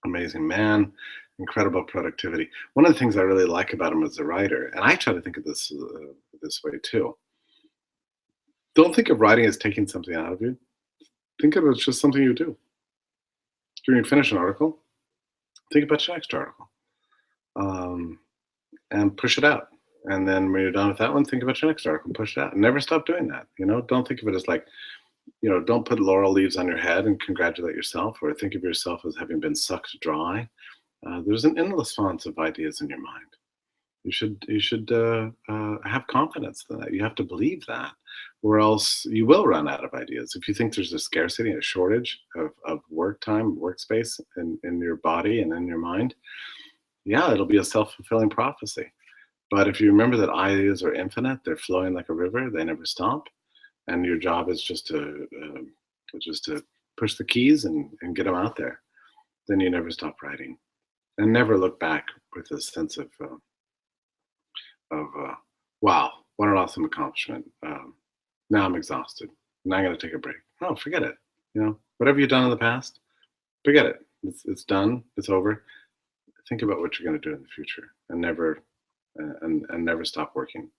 man. Incredible productivity. One of the things I really like about him as a writer, and I try to think of this way too. Don't think of writing as taking something out of you. Think of it as just something you do. When you finish an article, think about your next article, and push it out. And then when you're done with that one, think about your next article and push it out. And never stop doing that. Don't think of it as like, don't put laurel leaves on your head and congratulate yourself, or think of yourself as having been sucked dry. There's an endless font of ideas in your mind. You should have confidence in that. You have to believe that, or else you will run out of ideas. If you think there's a scarcity and a shortage of work time, workspace in your body and in your mind, yeah, it'll be a self-fulfilling prophecy. But if you remember that ideas are infinite, they're flowing like a river, they never stop, and your job is just to push the keys and get them out there, then you never stop writing, and never look back with a sense of wow, what an awesome accomplishment. Now I'm exhausted. Now I'm going to take a break. No, forget it. Whatever you've done in the past, forget it. It's done. It's over. Think about what you're going to do in the future, and never stop working.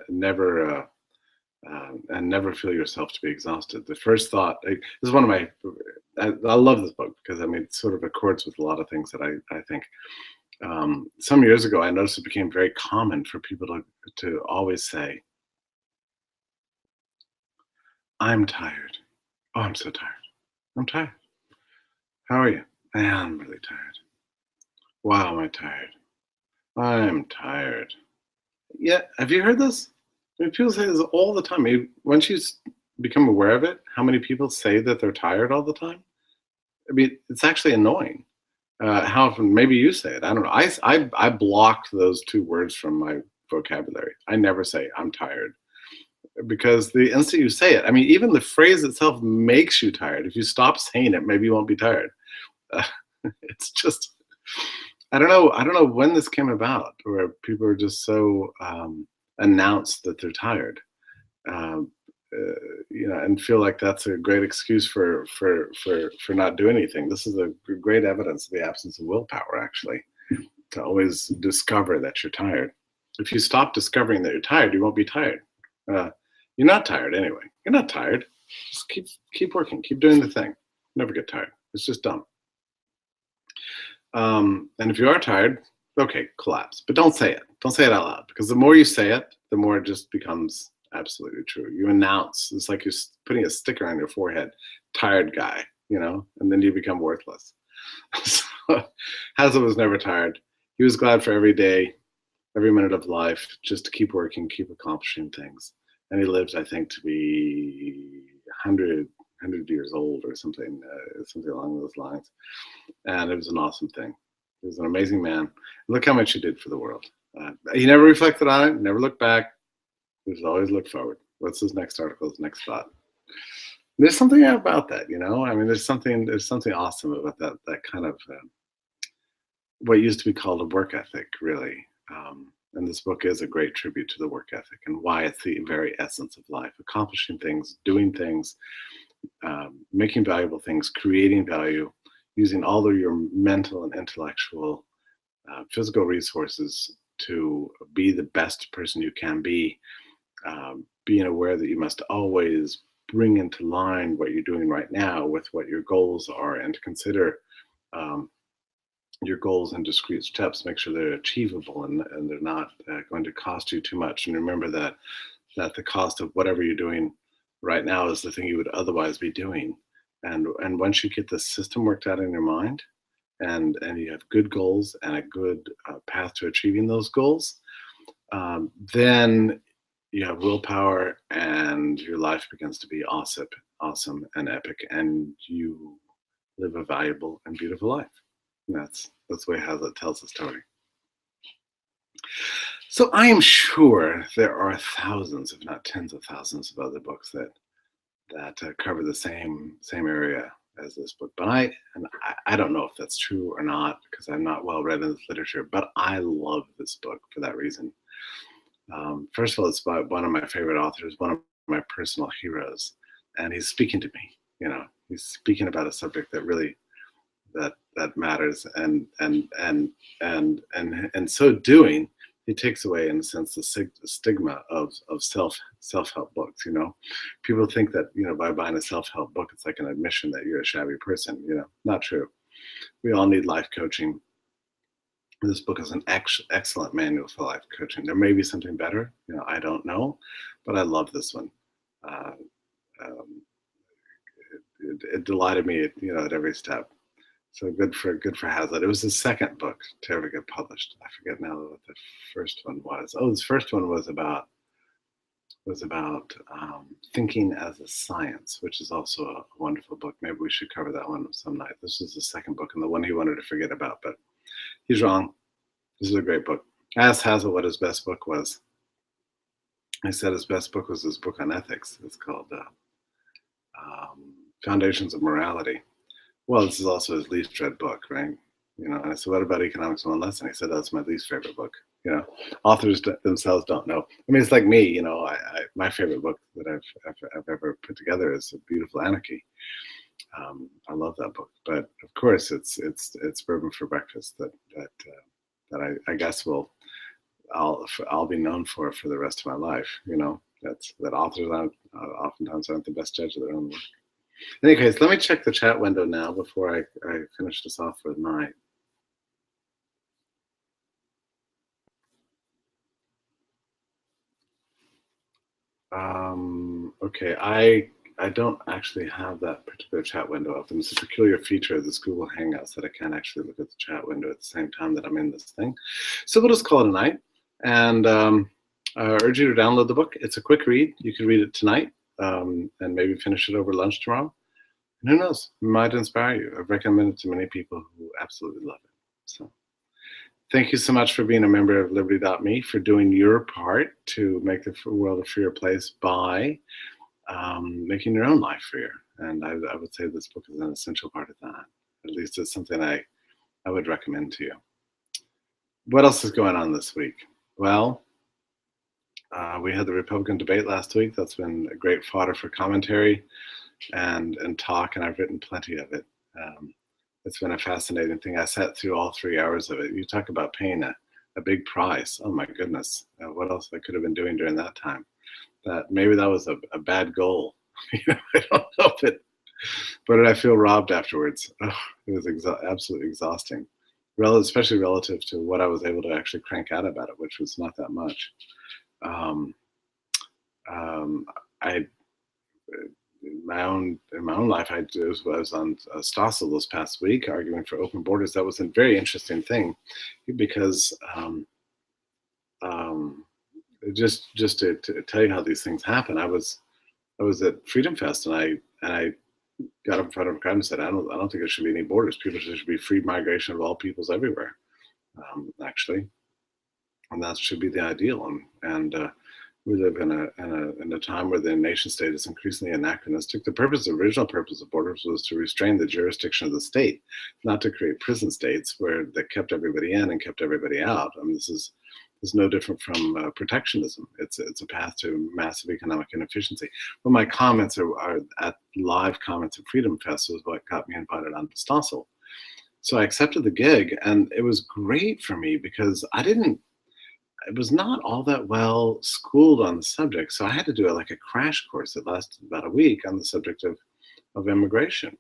Never feel yourself to be exhausted. The first thought, this is one of my, I love this book because it sort of accords with a lot of things that I think. Some years ago, I noticed it became very common for people to always say, I'm tired. Oh, I'm so tired. I'm tired. How are you? I'm really tired. Wow, am I tired? I'm tired. Yeah, have you heard this? People say this all the time. Once you become aware of it, how many people say that they're tired all the time? It's actually annoying. How often? Maybe you say it. I don't know. I blocked those two words from my vocabulary. I never say I'm tired, because the instant you say it, even the phrase itself makes you tired. If you stop saying it, maybe you won't be tired. It's just, I don't know when this came about, where people are just so announced that they're tired, and feel like that's a great excuse for not doing anything. This is a great evidence of the absence of willpower, actually, to always discover that you're tired. If you stop discovering that you're tired, you won't be tired. You're not tired anyway. You're not tired. Just keep working. Keep doing the thing. Never get tired. It's just dumb. And if you are tired, okay, collapse. But don't say it. Don't say it out loud, because the more you say it, the more it just becomes absolutely true. You announce. It's like you're putting a sticker on your forehead, tired guy, and then you become worthless. So Hazlitt was never tired. He was glad for every day, every minute of life, just to keep working, keep accomplishing things. And he lived, I think, to be 100 years old or something along those lines. And it was an awesome thing. He was an amazing man. Look how much he did for the world. He never reflected on it, never looked back. He just always looked forward. What's his next article, his next thought? There's something about that, there's something awesome about that kind of what used to be called a work ethic, really. And this book is a great tribute to the work ethic and why it's the very essence of life: accomplishing things, doing things, making valuable things, creating value, using all of your mental and intellectual, physical resources to be the best person you can be, being aware that you must always bring into line what you're doing right now with what your goals are, and to consider your goals in discrete steps, make sure they're achievable and they're not going to cost you too much. And remember that the cost of whatever you're doing right now is the thing you would otherwise be doing. And once you get the system worked out in your mind, and you have good goals and a good path to achieving those goals, then you have willpower, and your life begins to be awesome and epic, and you live a valuable and beautiful life. And that's the way Hazlitt tells the story. So I am sure there are thousands, if not tens of thousands, of other books that cover the same area as this book. But I don't know if that's true or not, because I'm not well read in this literature. But I love this book for that reason. First of all, it's by one of my favorite authors, one of my personal heroes, and he's speaking to me. He's speaking about a subject that really that matters, and so doing, he takes away, in a sense, the stigma of self-help books. People think that by buying a self-help book, it's like an admission that you're a shabby person. Not true. We all need life coaching. This book is an excellent manual for life coaching. There may be something better, I don't know, but I love this one. Uh, um, it delighted me, at every step. So good for Hazlitt. It was his second book to ever get published. I forget now what the first one was. Oh, his first one was about thinking as a science, which is also a wonderful book. Maybe we should cover that one some night. This is the second book and the one he wanted to forget about, but he's wrong. This is a great book. I asked Hazlitt what his best book was. He said his best book was his book on ethics. It's called Foundations of Morality. Well, this is also his least read book, right? And I said, what about Economics 1 Lesson? He said, that's my least favorite book. Authors themselves don't know. I mean, it's like me, my favorite book that I've ever put together is A Beautiful Anarchy. I love that book, but of course it's bourbon for breakfast that I guess I'll be known for the rest of my life. That authors oftentimes aren't the best judge of their own work. In any case, let me check the chat window now before I finish this off for the night. Okay, I don't actually have that particular chat window open. It's a peculiar feature of this Google Hangouts that I can't actually look at the chat window at the same time that I'm in this thing. So we'll just call it a night, and I urge you to download the book. It's a quick read. You can read it tonight and maybe finish it over lunch tomorrow. And who knows, it might inspire you. I've recommended it to many people who absolutely love it. So thank you so much for being a member of Liberty.me, for doing your part to make the world a freer place by making your own life freer. And I would say this book is an essential part of that. At least it's something I would recommend to you. What else is going on this week? Well, we had the Republican debate last week. That's been a great fodder for commentary and talk, and I've written plenty of it. It's been a fascinating thing. I sat through all 3 hours of it. You talk about paying a big price. Oh my goodness. What else I could have been doing during that time? Maybe that was a bad goal. I don't know but did I feel robbed afterwards? Oh, it was absolutely exhausting, especially relative to what I was able to actually crank out about it, which was not that much. In my own life, I was on Stossel this past week arguing for open borders. That was a very interesting thing because just to tell you how these things happen, I was at Freedom Fest and I got up in front of a crowd and said, I don't think there should be any borders. People should be free migration of all peoples everywhere, actually, and that should be the ideal. And we live in a time where the nation state is increasingly anachronistic. The original purpose of borders was to restrain the jurisdiction of the state, not to create prison states that kept everybody in and kept everybody out. I mean, this is no different from protectionism. It's a path to massive economic inefficiency. Well, my comments are at live comments at Freedom Fest was what got me invited on to Stossel. So I accepted the gig, and it was great for me because I was not all that well schooled on the subject. So I had to do like a crash course that lasted about a week on the subject of immigration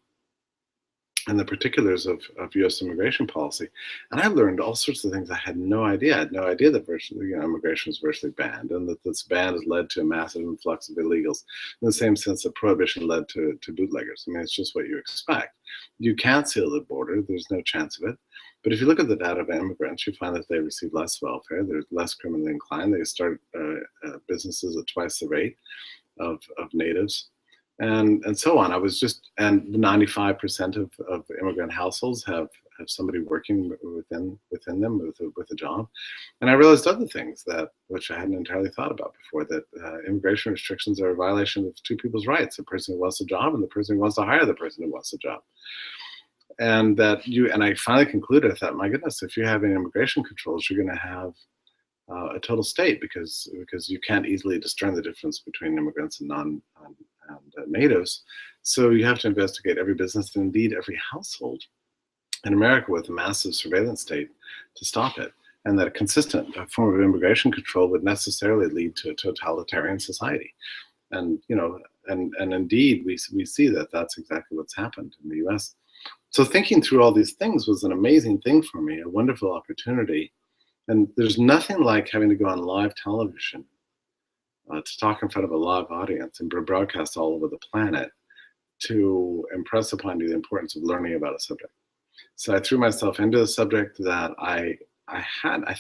and the particulars of U.S. immigration policy. And I learned all sorts of things I had no idea. I had no idea that immigration was virtually banned, and that this ban has led to a massive influx of illegals in the same sense that prohibition led to bootleggers. I mean, it's just what you expect. You can't seal the border. There's no chance of it. But if you look at the data of immigrants, you find that they receive less welfare. They're less criminally inclined. They start businesses at twice the rate of natives, and so on. And 95% of immigrant households have somebody working within them with a job. And I realized other things which I hadn't entirely thought about before, that immigration restrictions are a violation of two people's rights: the person who wants a job and the person who wants to hire the person who wants a job. And I finally concluded, I thought, my goodness, if you're having immigration controls, you're going to have a total state, because you can't easily discern the difference between immigrants and natives. So you have to investigate every business and indeed every household in America with a massive surveillance state to stop it. And that a consistent form of immigration control would necessarily lead to a totalitarian society. And and indeed we see that that's exactly what's happened in the U.S. So thinking through all these things was an amazing thing for me, a wonderful opportunity. And there's nothing like having to go on live television to talk in front of a live audience and broadcast all over the planet to impress upon you the importance of learning about a subject. So I threw myself into a subject that I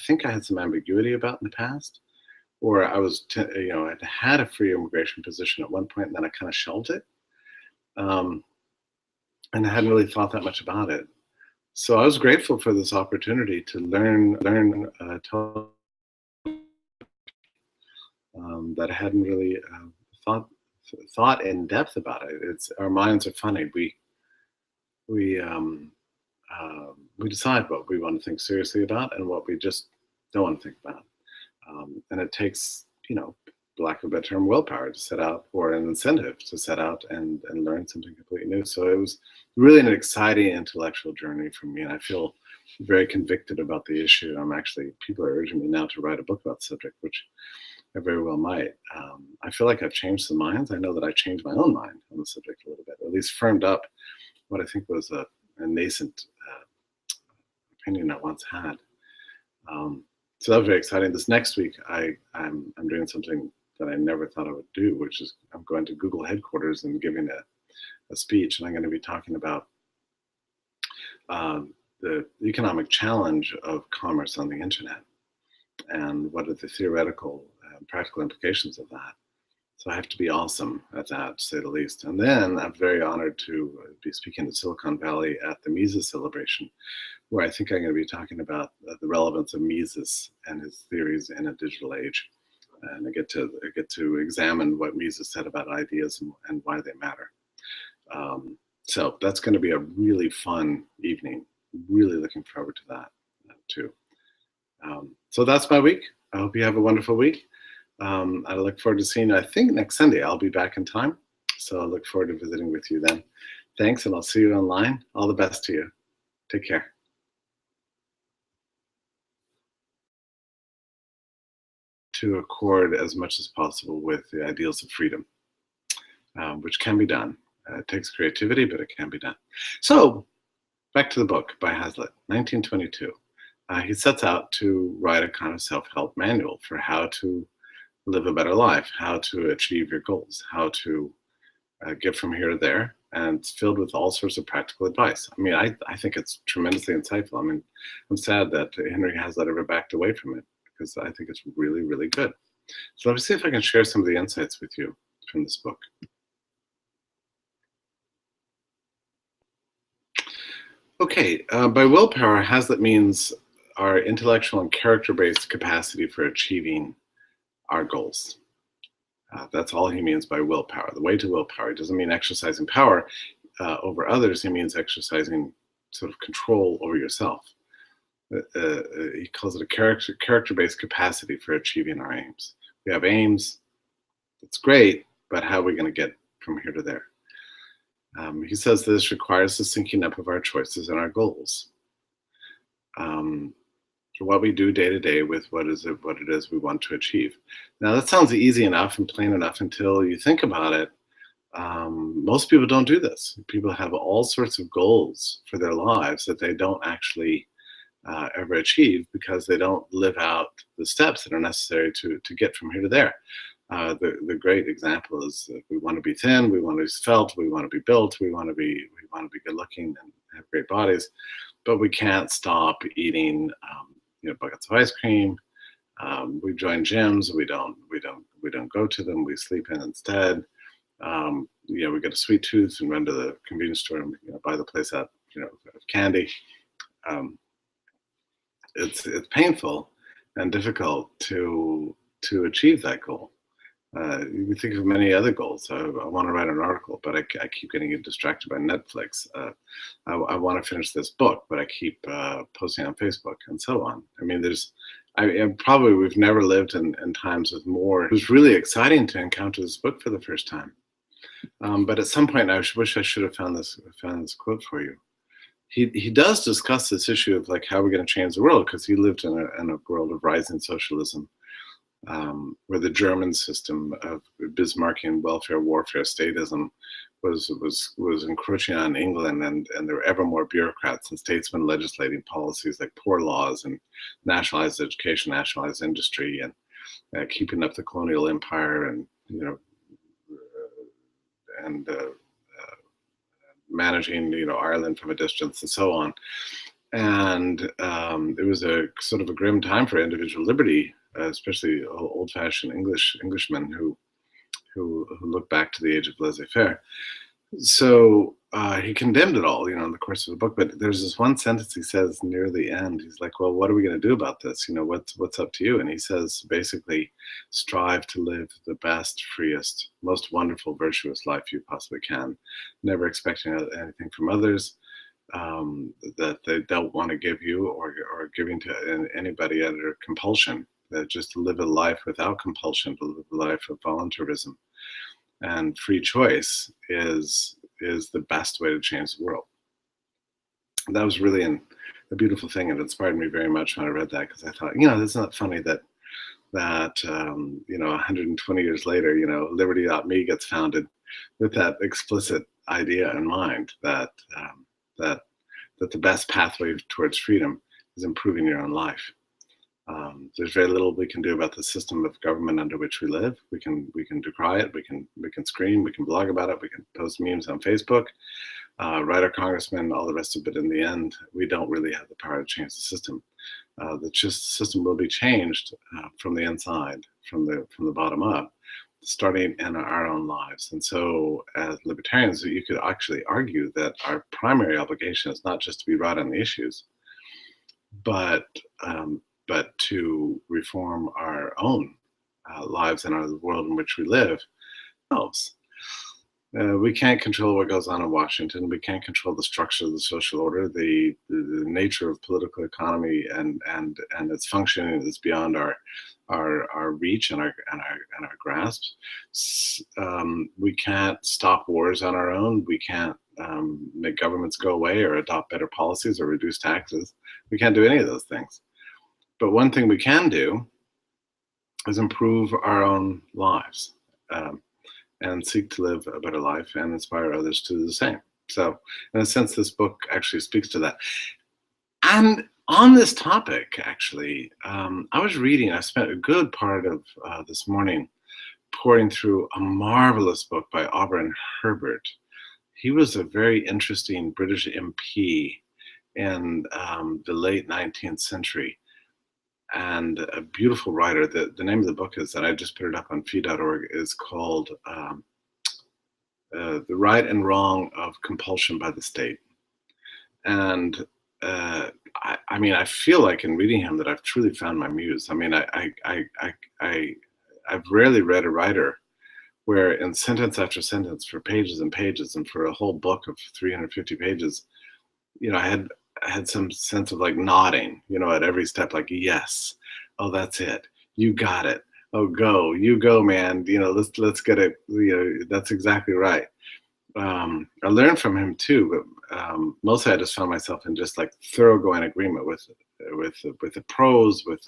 think I had some ambiguity about in the past, or I was, I'd had a free immigration position at one point, and then I kind of shelved it, and I hadn't really thought that much about it. So I was grateful for this opportunity to learn that I hadn't really thought in depth about it. It's our minds are funny. We we decide what we want to think seriously about and what we just don't want to think about. And it takes, for lack of a better term, willpower to set out, or an incentive to set out and learn something completely new. So it was really an exciting intellectual journey for me. And I feel very convicted about the issue. People are urging me now to write a book about the subject, which I very well might. I feel like I've changed some minds. I know that I changed my own mind on the subject a little bit, or at least firmed up what I think was a nascent opinion I once had. So that was very exciting. This next week, I'm doing something that I never thought I would do, which is I'm going to Google headquarters and giving a speech, and I'm going to be talking about the economic challenge of commerce on the internet and what are the theoretical and practical implications of that. So I have to be awesome at that, to say the least. And then I'm very honored to be speaking at Silicon Valley at the Mises celebration, where I think I'm going to be talking about the relevance of Mises and his theories in a digital age. And I get to examine what Mises said about ideas and why they matter. So that's going to be a really fun evening. Really looking forward to that too. So that's my week. I hope you have a wonderful week. I look forward to seeing you. I think next Sunday I'll be back in time. So I look forward to visiting with you then. Thanks, and I'll see you online. All the best to you. Take care. To accord as much as possible with the ideals of freedom, which can be done. It takes creativity, but it can be done. So back to the book by Hazlitt, 1922. He sets out to write a kind of self-help manual for how to live a better life, how to achieve your goals, how to get from here to there, and it's filled with all sorts of practical advice. I mean, I think it's tremendously insightful. I mean, I'm sad that Henry Hazlitt ever backed away from it, because I think it's really, really good. So let me see if I can share some of the insights with you from this book. Okay, by willpower, Hazlitt means our intellectual and character-based capacity for achieving our goals. That's all he means by willpower. The way to willpower. It doesn't mean exercising power over others. He means exercising sort of control over yourself. He calls it a character-based capacity for achieving our aims. We have aims. That's great, but how are we going to get from here to there? He says this requires the syncing up of our choices and our goals. What we do day to day with what it is we want to achieve. Now that sounds easy enough and plain enough until you think about it. Most people don't do this. People have all sorts of goals for their lives that they don't actually ever achieve because they don't live out the steps that are necessary to get from here to there. The great example is that we want to be thin, we want to be svelte, we want to be built, we want to be good looking and have great bodies, but we can't stop eating buckets of ice cream. We join gyms, we don't go to them, we sleep in instead. We get a sweet tooth and run to the convenience store and buy the place out of candy. It's painful and difficult to achieve that goal. You can think of many other goals. I want to write an article, but I keep getting distracted by Netflix. I want to finish this book, but I keep posting on Facebook and so on. I mean, probably we've never lived in times with more. It was really exciting to encounter this book for the first time. But at some point, I wish I should have found this quote for you. He does discuss this issue of like how we're going to change the world, because he lived in a world of rising socialism. Where the German system of Bismarckian welfare warfare statism was encroaching on England, and there were ever more bureaucrats and statesmen legislating policies like poor laws and nationalized education, nationalized industry, and keeping up the colonial empire, and and managing Ireland from a distance, and so on. And it was a sort of a grim time for individual liberty, especially old-fashioned Englishmen who look back to the age of laissez-faire. So he condemned it all, in the course of the book. But there's this one sentence he says near the end. He's like, "Well, what are we going to do about this? What's up to you?" And he says, basically, strive to live the best, freest, most wonderful, virtuous life you possibly can, never expecting anything from others that they don't want to give you, or giving to anybody under compulsion. That just to live a life without compulsion, to live a life of voluntarism and free choice is the best way to change the world. And that was really a beautiful thing. It inspired me very much when I read that, because I thought, it's not funny that 120 years later, Liberty.me gets founded with that explicit idea in mind, that the best pathway towards freedom is improving your own life. There's very little we can do about the system of government under which we live. We can decry it. We can scream. We can blog about it. We can post memes on Facebook, write our congressman, all the rest of it. In the end, we don't really have the power to change the system. The system will be changed from the inside, from the bottom up, starting in our own lives. And so, as libertarians, you could actually argue that our primary obligation is not just to be right on the issues, but to reform our own lives and the world in which we live ourselves. We can't control what goes on in Washington. We can't control the structure of the social order, the nature of political economy, and its functioning is beyond our reach and our grasp. We can't stop wars on our own. We can't make governments go away or adopt better policies or reduce taxes. We can't do any of those things. But one thing we can do is improve our own lives and seek to live a better life and inspire others to do the same. So in a sense, this book actually speaks to that. And on this topic, actually, I spent a good part of this morning pouring through a marvelous book by Auburn Herbert. He was a very interesting British MP in the late 19th century, and a beautiful writer. The name of the book is, that I just put it up on fee.org, is called The Right and Wrong of Compulsion by the State. And I feel like in reading him that I've truly found my muse. I've rarely read a writer where in sentence after sentence, for pages and pages, and for a whole book of 350 pages, I had some sense of like nodding, at every step, like, yes, oh, that's it, you got it, oh, you go, man, let's get it, that's exactly right. I learned from him too, but mostly I just found myself in just like thoroughgoing agreement with the prose, with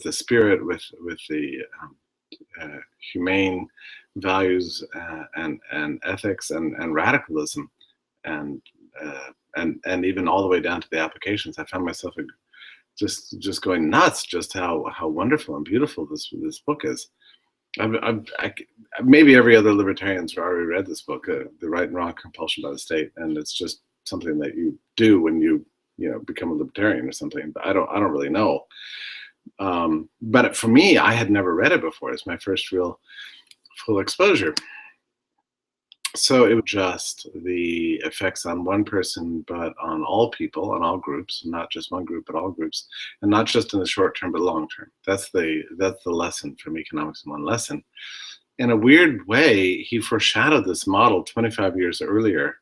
the spirit, with the humane values and ethics and radicalism, and even all the way down to the applications. I found myself just going nuts, just how wonderful and beautiful this book is. Maybe every other libertarian's already read this book, The Right and Wrong Compulsion by the State, and it's just something that you do when you become a libertarian or something. But I don't really know. But for me, I had never read it before. It's my first real full exposure. So it was just the effects on one person, but on all people, on all groups, not just one group, but all groups, and not just in the short term, but long term. That's the lesson from Economics in One Lesson. In a weird way, he foreshadowed this model 25 years earlier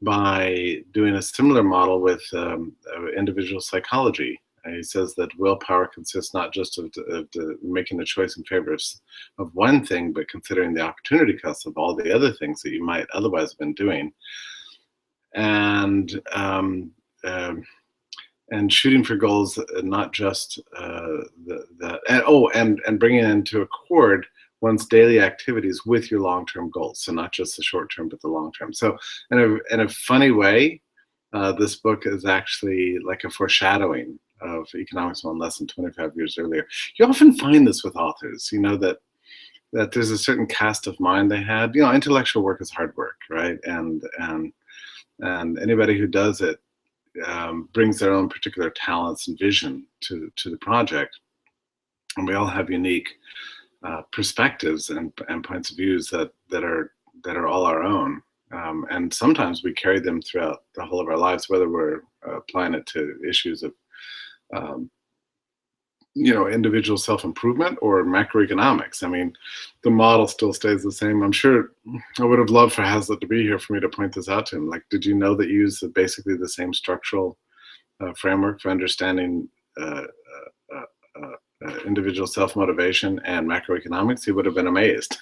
by doing a similar model with individual psychology. He says that willpower consists not just of making a choice in favor of one thing, but considering the opportunity cost of all the other things that you might otherwise have been doing, and shooting for goals, not just and bringing into accord one's daily activities with your long-term goals. So not just the short-term, but the long-term. So in a funny way, this book is actually like a foreshadowing of Economics 1 Lesson 25 years earlier. You often find this with authors, that there's a certain cast of mind they had. Intellectual work is hard work, right? And anybody who does it brings their own particular talents and vision to the project. And we all have unique perspectives and points of views that are all our own. And sometimes we carry them throughout the whole of our lives, whether we're applying it to issues of individual self-improvement or macroeconomics. I mean, the model still stays the same. I'm sure I would have loved for Hazlitt to be here for me to point this out to him. Like, did you know that you use basically the same structural framework for understanding individual self-motivation and macroeconomics? He would have been amazed.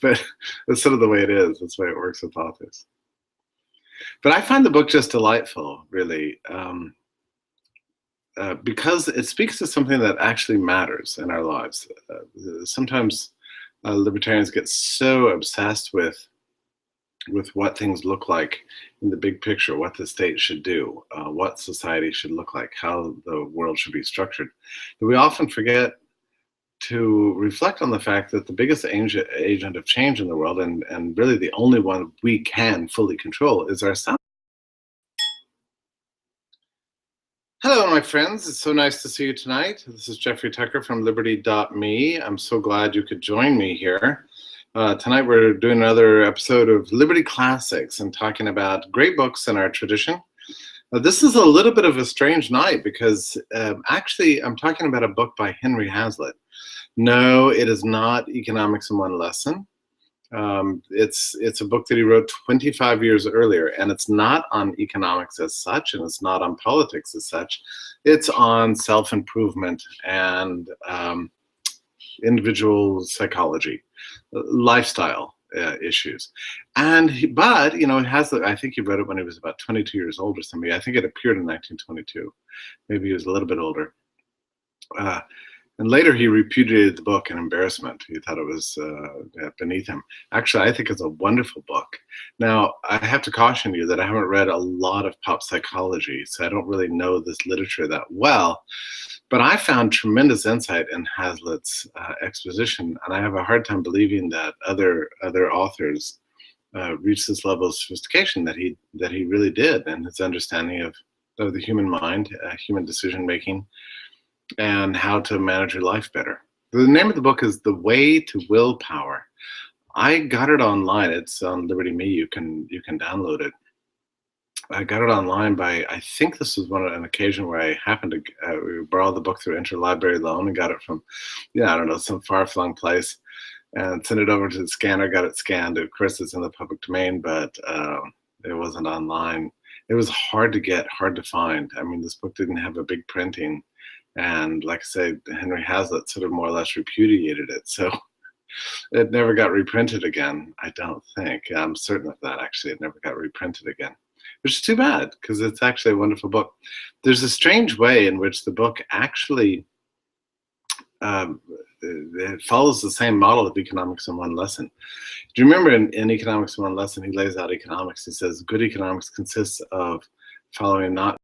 But that's sort of the way it is. That's the way it works with authors. But I find the book just delightful, really. Because it speaks to something that actually matters in our lives. Sometimes libertarians get so obsessed with what things look like in the big picture, what the state should do, what society should look like, how the world should be structured, that we often forget to reflect on the fact that the biggest agent of change in the world, and really the only one we can fully control, is ourselves. Hello, my friends. It's so nice to see you tonight. This is Jeffrey Tucker from Liberty.me. I'm so glad you could join me here. Tonight we're doing another episode of Liberty Classics and talking about great books in our tradition. This is a little bit of a strange night because actually I'm talking about a book by Henry Hazlitt. No, it is not Economics in One Lesson. It's a book that he wrote 25 years earlier, and it's not on economics as such, and it's not on politics as such. It's on self-improvement and individual psychology, lifestyle issues. But Hazlitt, I think he wrote it when he was about 22 years old or something. I think it appeared in 1922. Maybe he was a little bit older. And later he repudiated the book in embarrassment. He thought it was beneath him. Actually, I think it's a wonderful book. Now, I have to caution you that I haven't read a lot of pop psychology, so I don't really know this literature that well. But I found tremendous insight in Hazlitt's exposition, and I have a hard time believing that other authors reached this level of sophistication that he really did in his understanding of the human mind, human decision-making, and how to manage your life better. The name of the book is The Way to Willpower. I got it online. It's on Liberty.me. You can download it. I got it online by, I think this was an occasion where I happened to borrow the book through interlibrary loan and got it from, I don't know, some far-flung place, and sent it over to the scanner, got it scanned. Of course, it's in the public domain, but it wasn't online. It was hard to get, hard to find. I mean, this book didn't have a big printing. And like I say, Henry Hazlitt sort of more or less repudiated it. So it never got reprinted again, I don't think. I'm certain of that, actually. It never got reprinted again, which is too bad because it's actually a wonderful book. There's a strange way in which the book actually it follows the same model of Economics in One Lesson. Do you remember in Economics in One Lesson, he lays out economics. He says, good economics consists of following not